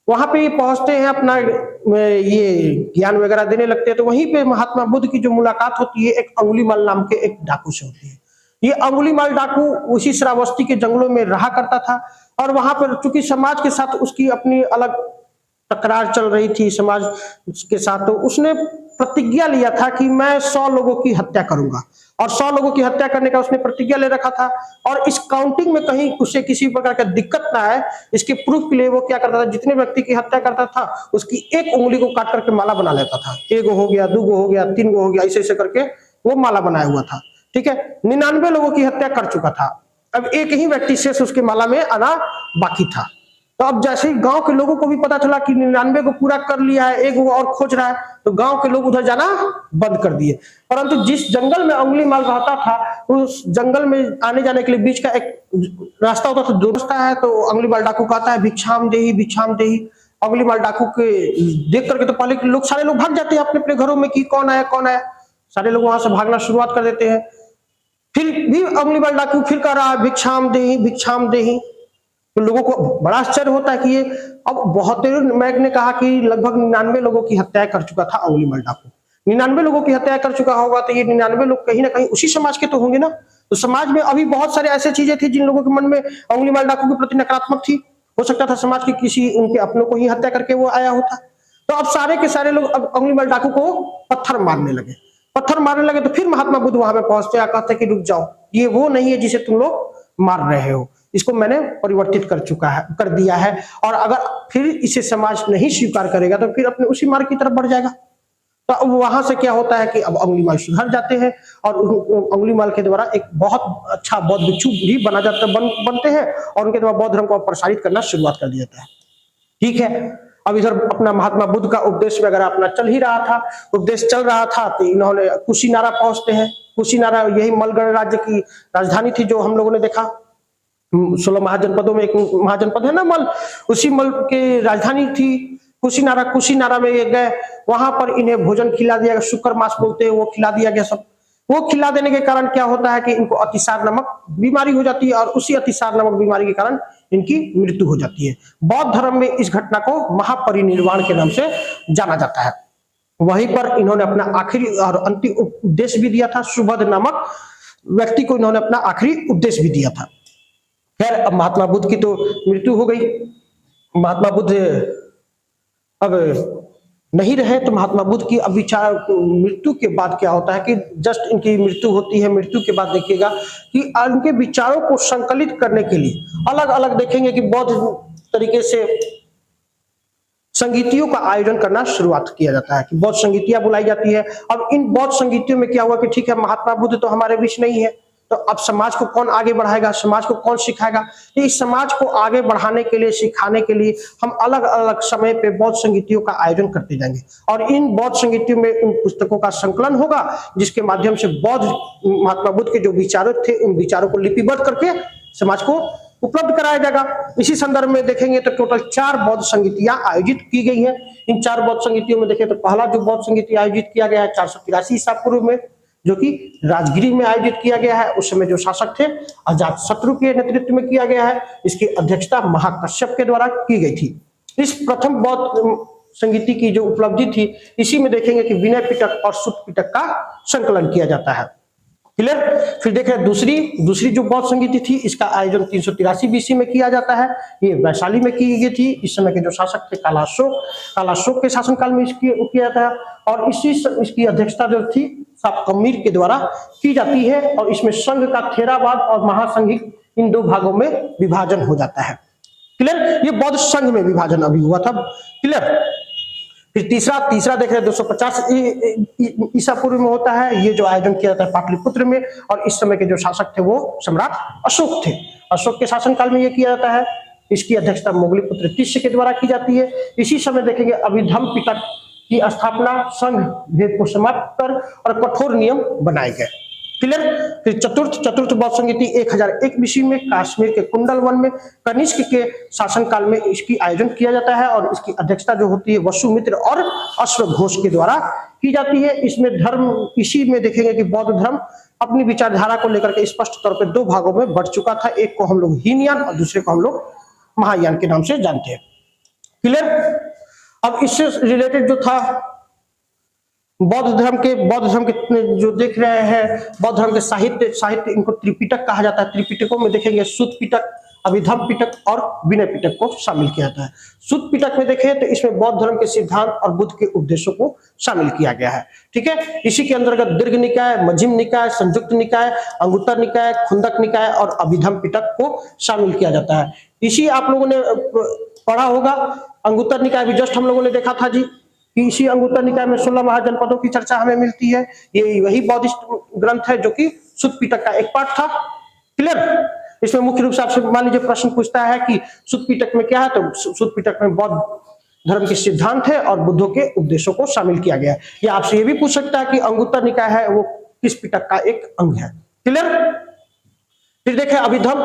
वहां पे ये पहुंचते हैं, अपना ये ज्ञान वगैरह देने लगते हैं। तो वहीं पे महात्मा बुद्ध की जो मुलाकात होती है एक अंगुलीमाल नाम के एक डाकू से होती है। ये अंगुलीमाल डाकू उसी श्रावस्ती के जंगलों में रहा करता था, और वहां पर चूंकि समाज के साथ उसकी अपनी अलग तकरार चल रही थी समाज के साथ, तो उसने प्रतिज्ञा लिया था कि मैं 100 लोगों की हत्या करूंगा, और 100 लोगों की हत्या करने का उसने प्रतिज्ञा ले रखा था। और इस काउंटिंग में कहीं उसे किसी प्रकार का दिक्कत ना आए, इसके प्रूफ के लिए वो क्या करता था, जितने व्यक्ति की हत्या करता था उसकी एक उंगली को काट करके माला बना लेता था। 1 हो गया, 2 हो गया, 3 हो गया, ऐसे ऐसे करके वो माला बनाया हुआ था, ठीक है। 99 लोगों की हत्या कर चुका था, अब एक ही व्यक्ति शेष उसके माला में आना बाकी था। तो अब जैसे ही गांव के लोगों को भी पता चला कि 99 को पूरा कर लिया है, 1 और खोज रहा है, तो गांव के लोग उधर जाना बंद कर दिए। परंतु जिस जंगल में अंगुलीमाल रहता था, उस जंगल में आने जाने के लिए बीच का एक रास्ता होता था, 2 रास्ता है। तो अंगुलीमाल डाकू कहता है भिक्षाम देही, भिक्षाम देही। अंगुलीमाल डाकू के देख करके तो पहले के लोग, सारे लोग भाग जाते हैं अपने अपने घरों में कि कौन आया कौन आया, सारे लोग वहां से भागना शुरुआत कर देते हैं। फिर भी अंगुलीमाल डाकू फिर कह रहा है भिक्षाम देही, भिक्षाम देही। तो लोगों को बड़ा आश्चर्य होता है कि ये अब बहुत, मैंने कहा कि लगभग 99 लोगों की हत्या कर चुका था अंगुलीमाल डाकू। 99 लोगों की हत्या कर चुका होगा, तो ये 99 लोग कहीं ना कहीं उसी समाज के तो होंगे ना। तो समाज में अभी बहुत सारे ऐसे चीजें थी जिन लोगों के मन में अंगुली माल डाकू के प्रति नकारात्मक थी। हो सकता था समाज के किसी उनके अपनों को ही हत्या करके वो आया होता। तो अब सारे के सारे लोग अब अंगुली माल डाकू को पत्थर मारने लगे। पत्थर मारने लगे तो फिर महात्मा बुद्ध वहां पे पहुंचते हैं, कहते कि रुक जाओ, ये वो नहीं है जिसे तुम लोग मार रहे हो, इसको मैंने परिवर्तित कर दिया है। और अगर फिर इसे समाज नहीं स्वीकार करेगा तो फिर अपने उसी मार्ग की तरफ बढ़ जाएगा। तो अब वहां से क्या होता है कि अब अंगुली माल सुधर जाते हैं और अंगुली माल के द्वारा एक बहुत अच्छा बौद्ध भिक्षु भी बनते हैं और उनके द्वारा बौद्ध धर्म को प्रसारित करना शुरुआत कर दिया जाता है। ठीक है, अब इधर अपना महात्मा बुद्ध का उपदेश वगैरह अपना चल ही रहा था, उपदेश चल रहा था, तो इन्होंने कुशीनारा पहुंचते हैं। कुशीनारा यही मलगढ़ राज्य की राजधानी थी, जो हम लोगों ने देखा 16 महाजनपदों में एक महाजनपद है ना मल, उसी मल की राजधानी थी कुशीनारा। कुशीनारा में ये गए, वहां पर इन्हें भोजन खिला दिया गया, शुक्र मास बोलते हैं, वो खिला दिया गया सब। वो खिला देने के कारण क्या होता है कि इनको अतिसार नामक बीमारी हो जाती है और उसी अतिसार नामक बीमारी के कारण इनकी मृत्यु हो जाती है। बौद्ध धर्म में इस घटना को महापरिनिर्वाण के नाम से जाना जाता है। वहीं पर इन्होंने अपना आखिरी और अंतिम उपदेश भी दिया था। सुबोध नामक व्यक्ति को इन्होंने अपना आखिरी उपदेश भी दिया था। खैर, अब महात्मा बुद्ध की तो मृत्यु हो गई। महात्मा बुद्ध अब नहीं रहे, तो महात्मा बुद्ध की अब विचार मृत्यु के बाद क्या होता है कि जस्ट इनकी मृत्यु होती है। मृत्यु के बाद देखिएगा कि उनके विचारों को संकलित करने के लिए अलग अलग देखेंगे कि बौद्ध तरीके से संगीतियों का आयोजन करना शुरुआत किया जाता है, कि बौद्ध संगीतियां बुलाई जाती है। अब इन बौद्ध संगीतियों में क्या हुआ कि ठीक है, महात्मा बुद्ध तो हमारे बीच नहीं है, तो अब समाज को कौन आगे बढ़ाएगा, समाज को कौन सिखाएगा। तो इस समाज को आगे बढ़ाने के लिए, सिखाने के लिए हम अलग अलग समय पे बौद्ध संगीतियों का आयोजन करते जाएंगे और इन बौद्ध संगीतियों में उन पुस्तकों का संकलन होगा जिसके माध्यम से बौद्ध महात्मा बुद्ध के जो विचारों थे उन विचारों को लिपिबद्ध करके समाज को उपलब्ध कराया जाएगा। इसी संदर्भ में देखेंगे तो टोटल 4 बौद्ध संगीतियां आयोजित की गई हैं। इन 4 बौद्ध संगीतियों में देखें तो पहला जो बौद्ध संगीति आयोजित किया गया है 483 ईसा पूर्व में, जो कि राजगिरी में आयोजित किया गया है। उस समय जो शासक थे अजातशत्रु के नेतृत्व में किया गया है। इसकी अध्यक्षता महाकश्यप के द्वारा की गई थी। इस प्रथम बौद्ध संगीति की जो उपलब्धि थी, इसी में देखेंगे कि विनय पिटक और सुत्त पिटक का संकलन किया जाता है। क्लियर। फिर देखें दूसरी जो बौद्ध संगीति थी, इसका आयोजन 383 बीसी में किया जाता है। ये वैशाली में की गई थी। इस समय के जो शासक थे कालाशोक के शासनकाल में किया जाता है और इसकी अध्यक्षता जो थी सापकमीर के द्वारा की जाती है और इसमें संघ का थेरावाद और महासंघिक इन 2 भागों में विभाजन हो जाता है। क्लियर। ये बौद्ध संघ में विभाजन अभी हुआ था। क्लियर। फिर तीसरा देख रहे हैं 250 ईसा पूर्व में होता है। ये जो आयोजन किया जाता है पाटलिपुत्र में और इस समय के जो शासक थे वो सम्राट अशोक थे। अशोक के शासनकाल में ये किया जाता है। इसकी अध्यक्षता मोगलीपुत्र तिष्य के द्वारा की जाती है। इसी समय देखेंगे अभिधम पिटक की स्थापना, संघ भेद को समाप्त कर और कठोर नियम बनाए गए। क्लियर। फिर चतुर्थ बौद्ध संगीति 1001 बीसी में कश्मीर के कुंडल वन में कनिष्क के शासनकाल में इसकी आयोजन किया जाता है और इसकी अध्यक्षता जो होती है वसुमित्र और अश्वघोष के द्वारा की जाती है। इसमें इसी में देखेंगे कि बौद्ध धर्म अपनी विचारधारा को लेकर के स्पष्ट तौर पर 2 भागों में बढ़ चुका था। एक को हम लोग हीनयान और दूसरे को हम लोग महायान के नाम से जानते हैं। क्लियर। अब इससे रिलेटेड जो था बौद्ध धर्म के जो देख रहे हैं, बौद्ध धर्म के साहित्य इनको त्रिपिटक कहा जाता है। त्रिपिटकों में देखेंगे सुत्त पिटक, अभिधम पिटक और विनय पिटक को शामिल किया जाता है। सुत्त पिटक में देखें तो इसमें बौद्ध धर्म के सिद्धांत और बुद्ध के उपदेशों को शामिल किया गया है। ठीक है। इसी के अंतर्गत दीर्घ निकाय, मध्यम निकाय, संयुक्त निकाय, अंगुत्तर निकाय, खुंदक निकाय और अभिधम पिटक को शामिल किया जाता है। इसी आप लोगों ने पढ़ा होगा। अंगुत्तर निकाय भी जस्ट हम लोगों ने देखा था जी। इसी अंगुत्तर निकाय में 16 महाजनपदों की चर्चा हमें मिलती है। ये वही बौद्धिस्ट ग्रंथ है जो कि सुत्त पिटक का एक पार्ट था। क्लियर। इसमें मुख्य रूप से आपसे मान लीजिए प्रश्न पूछता है कि सुत्त पिटक में क्या है, तो सुत्त पिटक में बौद्ध धर्म के सिद्धांत है और बुद्धों के उपदेशों को शामिल किया गया है। या आपसे ये भी पूछ सकता है कि अंगुत्तर निकाय है वो किस पिटक का एक अंग है। क्लियर। फिर देखें अभिधम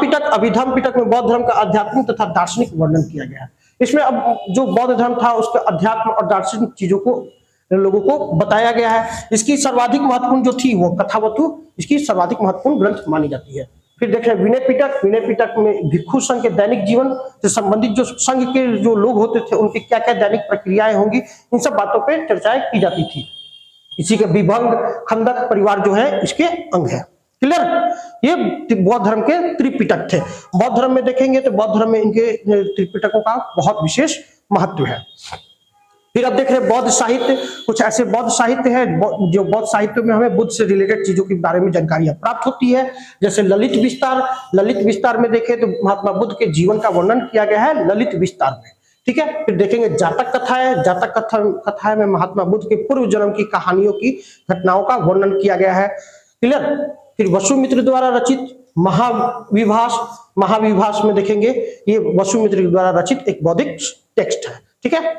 पिटक में बौद्ध धर्म का आध्यात्मिक तथा दार्शनिक वर्णन किया गया है। इसमें अब जो बौद्ध धर्म था उसके अध्यात्म और दार्शनिक चीजों को लोगों को बताया गया है। इसकी सर्वाधिक महत्वपूर्ण जो थी वो कथावतु इसकी सर्वाधिक महत्वपूर्ण ग्रंथ मानी जाती है। फिर देखें विनय पिटक में भिक्षु संघ के दैनिक जीवन से संबंधित जो संघ के जो लोग होते थे उनकी क्या क्या दैनिक प्रक्रियाएं होंगी, इन सब बातों पर चर्चाएं की जाती थी। इसी के विभंग खंदक परिवार जो है इसके अंग है। क्लियर। ये बौद्ध धर्म के त्रिपिटक थे। बौद्ध धर्म में देखेंगे तो बौद्ध धर्म में इनके त्रिपिटकों का बहुत विशेष महत्व है। फिर अब देख रहे हैं बौद्ध साहित्य। कुछ ऐसे बौद्ध साहित्य है जो बौद्ध साहित्य में हमें बुद्ध से रिलेटेड चीजों के बारे में जानकारियां प्राप्त होती है। जैसे ललित विस्तार। ललित विस्तार में देखें तो महात्मा बुद्ध के जीवन का वर्णन किया गया है ललित विस्तार में, ठीक है। फिर देखेंगे जातक कथाएं। जातक कथाएं में महात्मा बुद्ध के पूर्व जन्म की कहानियों की घटनाओं का वर्णन किया गया है, क्लियर। फिर वसुमित्र द्वारा रचित महाविभास। महाविभास में देखेंगे ये वसुमित्र द्वारा रचित एक बौद्धिक टेक्स्ट है, ठीक है।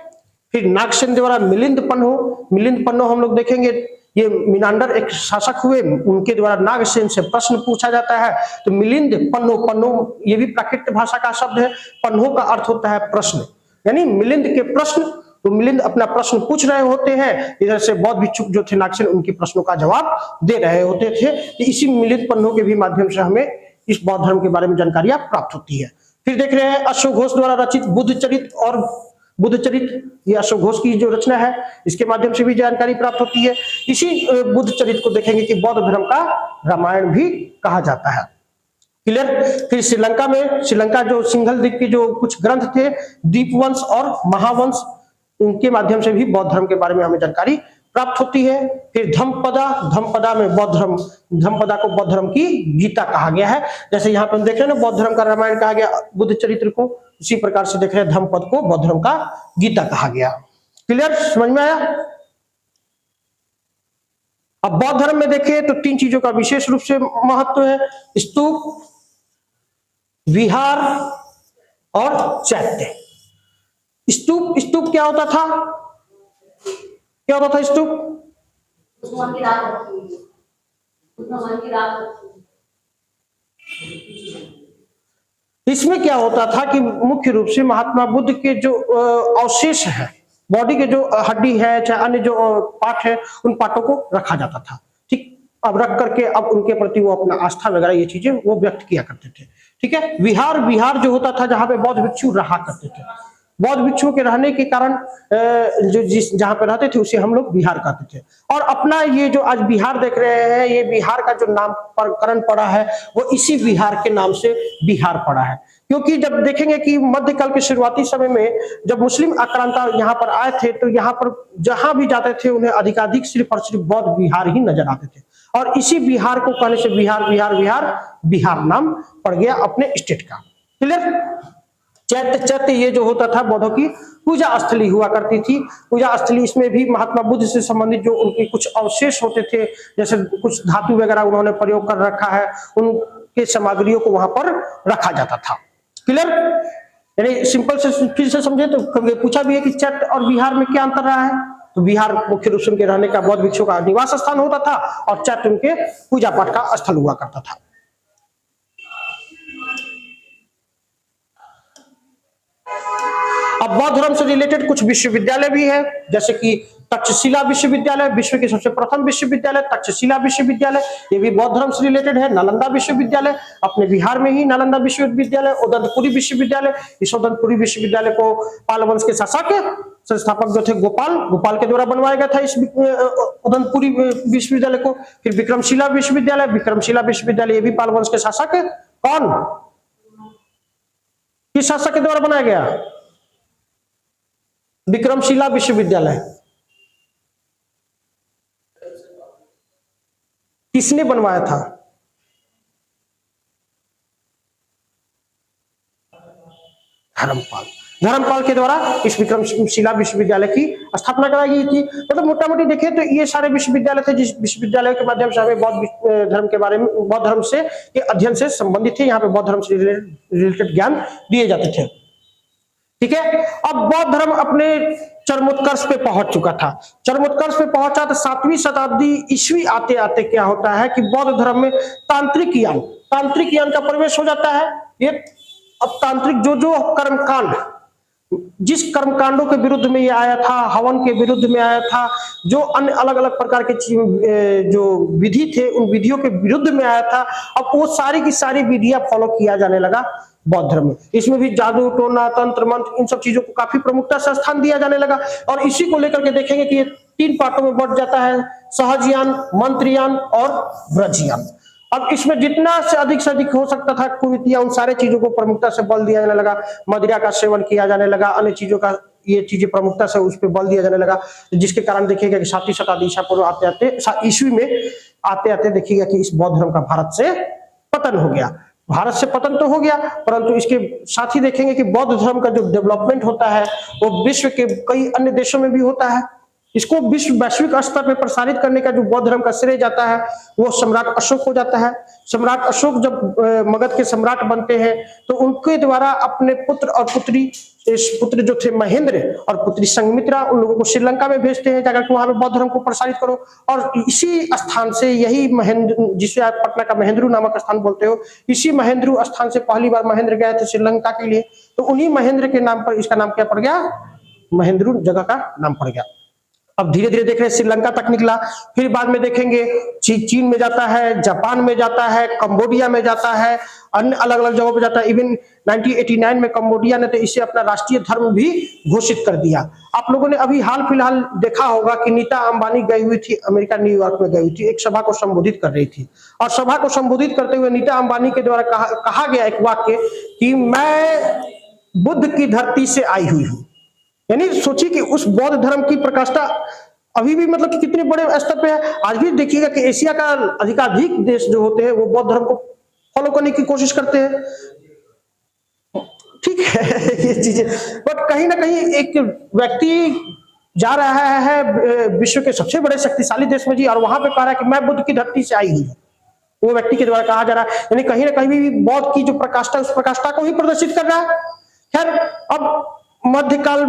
फिर नागसेन द्वारा मिलिंद पन्हो। मिलिंद पन्हो हम लोग देखेंगे ये मिनांडर एक शासक हुए, उनके द्वारा नागसेन से प्रश्न पूछा जाता है। तो मिलिंद पन्हो, पन्हो ये भी प्राकृत भाषा का शब्द है। पन्हो का अर्थ होता है प्रश्न, यानी मिलिंद के प्रश्न। तो मिलिंद अपना प्रश्न पूछ रहे होते हैं, इधर से बौद्ध भिक्षुक जो थे नागसेन उनके प्रश्नों का जवाब दे रहे होते थे। तो इसी मिलिंद पन्हो के भी माध्यम से हमें इस बौद्ध धर्म के बारे में जानकारियां प्राप्त होती है। फिर देख रहे हैं अशोक घोष द्वारा रचित बुद्ध चरित और बुद्ध चरित। ये अशोक घोष की जो रचना है इसके माध्यम से भी जानकारी प्राप्त होती है। इसी बुद्ध चरित को देखेंगे कि बौद्ध धर्म का रामायण भी कहा जाता है, क्लियर। फिर श्रीलंका में, श्रीलंका जो सिंघल द्वीप के जो कुछ ग्रंथ थे दीपवंश और महावंश, उनके माध्यम से भी बौद्ध धर्म के बारे में हमें जानकारी प्राप्त होती है। फिर धम्मपदा। धम्मपदा में बौद्ध धर्म, धम्मपदा को बौद्ध धर्म की गीता कहा गया है। जैसे यहाँ पे हम देख रहे हैं ना बौद्ध धर्म का रामायण कहा गया बुद्ध चरित्र को, उसी प्रकार से देख रहे हैं धम्मपद को बौद्ध धर्म का गीता कहा गया, क्लियर, समझ में आया। अब बौद्ध धर्म में देखें तो तीन चीजों का विशेष रूप से महत्व है, स्तूप, विहार और चैत्य। स्तूप, स्तूप क्या होता था, क्या होता था स्तूप? इसमें क्या होता था कि मुख्य रूप से महात्मा बुद्ध के जो अवशेष है, बॉडी के जो हड्डी है चाहे अन्य जो पार्ट है, उन पार्टों को रखा जाता था, ठीक। अब रख करके अब उनके प्रति वो अपना आस्था वगैरह ये चीजें वो व्यक्त किया करते थे, ठीक है। विहार, विहार जो होता था जहां पे बौद्ध भिक्षु रहा करते थे। बौद्ध भिक्षुओं के रहने के कारण जो जिस जहां पे रहते थे उसे हम लोग विहार कहते थे। और अपना ये जो आज बिहार देख रहे हैं, ये बिहार का जो नामकरण पड़ा है वो इसी बिहार के नाम से बिहार पड़ा है। क्योंकि जब देखेंगे कि मध्यकाल के शुरुआती समय में जब मुस्लिम आक्रांता यहाँ पर आए थे तो यहाँ पर जहां भी जाते थे उन्हें अधिकाधिक सिर्फ और सिर्फ बौद्ध बिहार ही नजर आते थे। और इसी बिहार को कहने से बिहार बिहार बिहार बिहार नाम पड़ गया अपने स्टेट का, क्लियर। चैत्य, चैत्य ये जो होता था बौद्धों की पूजा स्थली हुआ करती थी। पूजा स्थली, इसमें भी महात्मा बुद्ध से संबंधित जो उनके कुछ अवशेष होते थे, जैसे कुछ धातु वगैरह उन्होंने प्रयोग कर रखा है, उनके सामग्रियों को वहां पर रखा जाता था, क्लियर। यानी सिंपल से फिर से समझे तो कभी पूछा भी है कि चैत्य और बिहार में क्या अंतर रहा है, तो बिहार मुख्य रूप से उनके रहने का बौद्ध भिक्षुओं का निवास स्थान होता था और चैत्य उनके पूजा पाठ का स्थल हुआ करता था। अब बौद्ध धर्म से रिलेटेड कुछ विश्वविद्यालय भी है, जैसे कि तक्षशिला विश्वविद्यालय, विश्व के सबसे प्रथम विश्वविद्यालय तक्षशिला विश्वविद्यालय, ये भी बौद्ध धर्म से रिलेटेड है। नालंदा विश्वविद्यालय अपने बिहार में ही, नालंदा विश्वविद्यालय। उदंतपुरी विश्वविद्यालय, इस उदंतपुरी विश्वविद्यालय को पाल वंश के शासक संस्थापक जो थे गोपाल, गोपाल के द्वारा बनवाया गया था इस उदंतपुरी विश्वविद्यालय को। फिर विक्रमशिला विश्वविद्यालय, विक्रमशिला विश्वविद्यालय ये भी पाल वंश के शासक है। कौन, किस शासक के द्वारा बनाया गया? विक्रमशिला विश्वविद्यालय किसने बनवाया था? धर्मपाल, धर्मपाल के द्वारा इस विक्रमशिला विश्वविद्यालय की स्थापना कराई गई थी। मतलब मोटा मोटी देखें तो ये सारे विश्वविद्यालय थे जिस विश्वविद्यालय के माध्यम से हमें बौद्ध धर्म के बारे में, बौद्ध धर्म से के अध्ययन से संबंधित थे। यहाँ पे बौद्ध धर्म से रिलेटेड ज्ञान दिए जाते थे, ठीक है। अब बौद्ध धर्म अपने चरमोत्कर्ष पे पहुंच चुका था। चरमोत्कर्ष पे पहुंचा तो 7वीं शताब्दी ईस्वी आते आते क्या होता है कि बौद्ध धर्म में तांत्रिक यान का प्रवेश हो जाता है। ये अब तांत्रिक जो कर्मकांड, जिस कर्मकांडों के विरुद्ध में ये आया था, हवन के विरुद्ध में आया था, जो अन्य अलग अलग प्रकार के जो विधि थे उन विधियों के विरुद्ध में आया था, अब वो सारी की सारी विधियां फॉलो किया जाने लगा बौद्ध धर्म में। इसमें भी जादू, टोना, तंत्र, मंत्र, इन सब चीजों को काफी प्रमुखता से स्थान दिया जाने लगा। और इसी को लेकर के देखेंगे कि ये 3 पार्टों में बढ़ जाता है, सहजयान, मंत्रयान और ब्रजयान। अब इसमें जितना से अधिक हो सकता था कुरीतियां, उन सारे चीजों को प्रमुखता से बल दिया जाने लगा। मदिरा का सेवन किया जाने लगा, अन्य चीजों का, ये चीजें प्रमुखता से उस पर बल दिया जाने लगा, जिसके कारण देखिएगा कि 7वीं शताब्दी ईसा पूर्व आते आते ईस्वी में आते आते देखिएगा कि इस बौद्ध धर्म का भारत से पतन हो गया। भारत से पतन तो हो गया, परंतु इसके साथ ही देखेंगे कि बौद्ध धर्म का जो डेवलपमेंट होता है वो विश्व के कई अन्य देशों में भी होता है। इसको वैश्विक स्तर पर प्रसारित करने का जो बौद्ध धर्म का श्रेय जाता है वो सम्राट अशोक को जाता है। सम्राट अशोक जब मगध के सम्राट बनते हैं तो उनके द्वारा अपने पुत्र और पुत्री, पुत्र जो थे महेंद्र और पुत्री संघमित्रा, उन लोगों को श्रीलंका में भेजते हैं जाकर के वहां पे बौद्ध धर्म को प्रसारित करो। और इसी स्थान से, यही महेंद्र, जिसे आप पटना का महेंद्रू नामक स्थान बोलते हो, इसी महेंद्रू स्थान से पहली बार महेंद्र गए थे श्रीलंका के लिए। तो उन्हीं महेंद्र के नाम पर इसका नाम क्या पड़ गया, महेंद्रू जगह का नाम पड़ गया। अब धीरे धीरे देख रहे हैं श्रीलंका तक निकला, फिर बाद में देखेंगे चीन में जाता है, जापान में जाता है, कंबोडिया में जाता है, अन्य अलग अलग जगहों पे जाता है। इवन 1989 में कंबोडिया ने तो इसे अपना राष्ट्रीय धर्म भी घोषित कर दिया। आप लोगों ने अभी हाल फिलहाल देखा होगा कि नीता अंबानी गई हुई थी अमेरिका, न्यूयॉर्क में गई हुई थी, एक सभा को संबोधित कर रही थी। और सभा को संबोधित करते हुए नीता अंबानी के द्वारा कहा गया एक वाक्य कि मैं बुद्ध की धरती से आई हुई हूं। यानी सोचिए कि उस बौद्ध धर्म की प्रकाष्ठा अभी भी मतलब कि कितने बड़े स्तर पे है। आज भी देखिएगा कि एशिया का अधिकाधिक देश जो होते हैं वो बौद्ध धर्म को फॉलो करने की कोशिश करते हैं, ठीक है ये चीजें। बट कहीं ना कहीं एक व्यक्ति जा रहा है विश्व के सबसे बड़े शक्तिशाली देश में जी, और वहां पे कह रहा है कि मैं बुद्ध की धरती से आई हुई हूं। वो व्यक्ति के द्वारा कहा जा रहा है, यानी कहीं ना कहीं भी बौद्ध की जो प्रकाष्ठा, उस प्रकाष्ठा को ही प्रदर्शित कर रहा है। खैर, अब मध्यकाल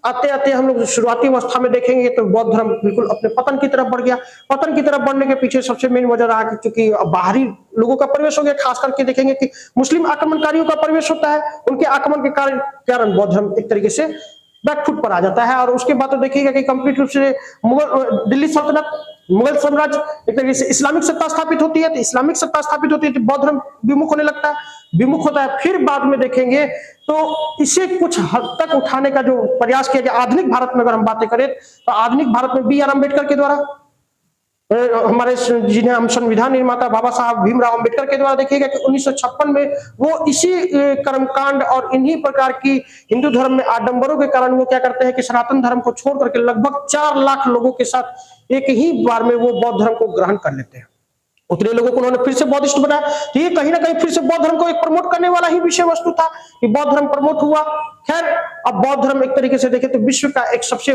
आते आते हम लोग शुरुआती अवस्था में देखेंगे तो बौद्ध धर्म बिल्कुल अपने पतन की तरफ बढ़ गया। पतन की तरफ बढ़ने के पीछे सबसे मेन वजह रहा कि क्योंकि बाहरी लोगों का प्रवेश हो गया। खास करके देखेंगे कि मुस्लिम आक्रमणकारियों का प्रवेश होता है, उनके आक्रमण के कारण बौद्ध धर्म एक तरीके से बैकफुट पर आ जाता है। और उसके बाद तो देखिएगा कि कंप्लीट रूप से दिल्ली सल्तनत, मुगल साम्राज्य एक तरीके से इस्लामिक सत्ता स्थापित होती है। तो इस्लामिक सत्ता स्थापित होती है तो बौद्ध धर्म विमुख होने लगता है, विमुख होता है। फिर बाद में देखेंगे तो इसे कुछ हद तक उठाने का जो प्रयास किया गया आधुनिक भारत में, अगर हम बातें करें तो आधुनिक भारत में बी आर अम्बेडकर के द्वारा, हमारे जिन्हें हम संविधान निर्माता बाबा साहब भीमराव अम्बेडकर के द्वारा देखिएगा कि 1956 में वो इसी कर्मकांड और इन्हीं प्रकार की हिंदू धर्म में आडंबरों के कारण वो क्या करते हैं कि सनातन धर्म को छोड़ करके लगभग 4 लाख लोगों के साथ एक ही बार में वो बौद्ध धर्म को ग्रहण कर लेते हैं। उतने लोगों को उन्होंने फिर से बौद्धिस्ट बनाया। तो ये कहीं ना कहीं फिर से बौद्ध धर्म को एक प्रमोट करने वाला ही विषय वस्तु था कि बौद्ध धर्म प्रमोट हुआ। खैर, अब बौद्ध धर्म एक तरीके से देखें तो विश्व का एक सबसे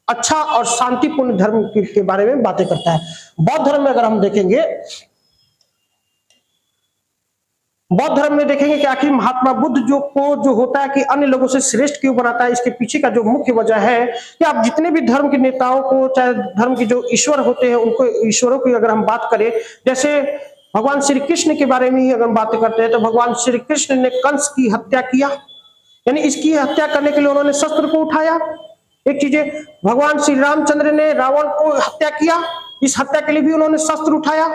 अच्छा और शांतिपूर्ण धर्म के बारे में बातें करता है। बौद्ध धर्म में अगर हम देखेंगे, बौद्ध धर्म में देखेंगे कि आखिर महात्मा बुद्ध जो होता है कि अन्य लोगों से श्रेष्ठ क्यों बनाता है, इसके पीछे का जो मुख्य वजह है कि आप जितने भी धर्म के नेताओं को, चाहे धर्म के जो ईश्वर होते हैं उनको, ईश्वरों की अगर हम बात करें, जैसे भगवान श्री कृष्ण के बारे में ही अगर बात करते हैं तो भगवान श्री कृष्ण ने कंस की हत्या किया, यानी इसकी हत्या करने के लिए उन्होंने शस्त्र को उठाया। एक चीज है, भगवान श्री रामचंद्र ने रावण को हत्या किया, इस हत्या के लिए भी उन्होंने शस्त्र उठाया।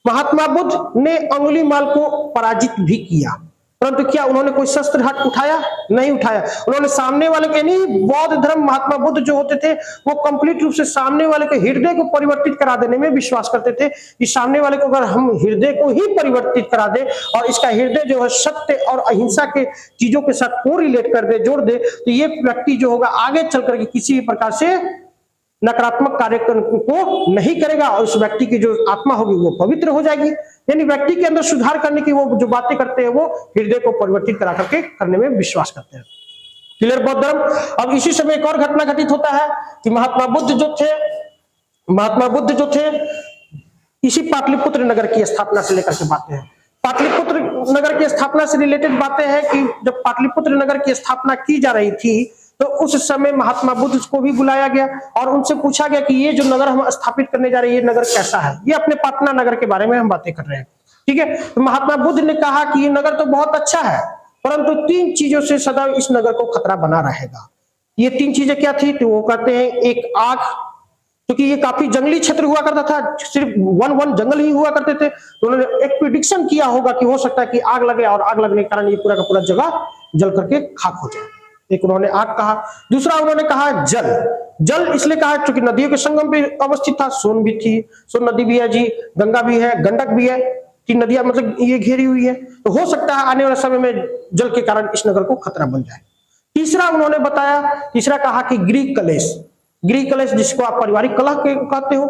महात्मा बुद्ध ने अंगुलीमाल को पराजित भी किया, परंतु क्या उन्होंने कोई शस्त्र हाथ उठाया? नहीं उठाया। उन्होंने सामने वाले के नहीं, बौद्ध धर्म महात्मा बुद्ध जो होते थे वो कंप्लीट रूप से सामने वाले के हृदय को परिवर्तित करा देने में विश्वास करते थे कि सामने वाले को अगर हम हृदय को ही परिवर्तित करा दे और इसका हृदय जो है सत्य और अहिंसा के चीजों के साथ को रिलेट कर दे, जोड़ दे, तो ये व्यक्ति जो होगा आगे चल करके किसी भी प्रकार से नकारात्मक कार्य को नहीं करेगा और उस व्यक्ति की जो आत्मा होगी वो पवित्र हो जाएगी। यानी व्यक्ति के अंदर सुधार करने की वो जो बातें करते हैं वो हृदय को परिवर्तित करा करके करने में विश्वास करते हैं। क्लियर बौद्ध धर्म। अब इसी समय एक और घटना घटित होता है कि महात्मा बुद्ध जो थे इसी पाटलिपुत्र नगर की स्थापना से लेकर के बातें हैं। पाटलिपुत्र नगर की स्थापना से रिलेटेड बातें हैं कि जब पाटलिपुत्र नगर की स्थापना की जा रही थी तो उस समय महात्मा बुद्ध को भी बुलाया गया और उनसे पूछा गया कि ये जो नगर हम स्थापित करने जा रहे हैं ये नगर कैसा है। ये अपने पाटना नगर के बारे में हम बातें कर रहे हैं, ठीक है। तो महात्मा बुद्ध ने कहा कि ये नगर तो बहुत अच्छा है, परंतु 3 चीजों से सदा इस नगर को खतरा बना रहेगा। ये 3 चीजें क्या थी? तो वो कहते हैं, एक आग, क्योंकि ये काफी जंगली क्षेत्र हुआ करता था, सिर्फ वन जंगल ही हुआ करते थे, तो उन्होंने एक प्रिडिक्शन किया होगा कि हो सकता है कि आग लगे और आग लगने के कारण ये पूरा का पूरा जगह जल करके खाक हो जाए। एक उन्होंने आग कहा। दूसरा उन्होंने कहा जल इसलिए कहा क्योंकि नदियों के संगम पे अवस्थित था, सोन भी थी, सोन नदी भी है जी, गंगा भी है, गंडक भी है, तीन नदियां मतलब ये घेरी हुई है, तो हो सकता है आने वाले समय में जल के कारण इस नगर को खतरा बन जाए। तीसरा उन्होंने बताया, तीसरा कहा कि गृह कलेश जिसको आप पारिवारिक कलह कहते हो,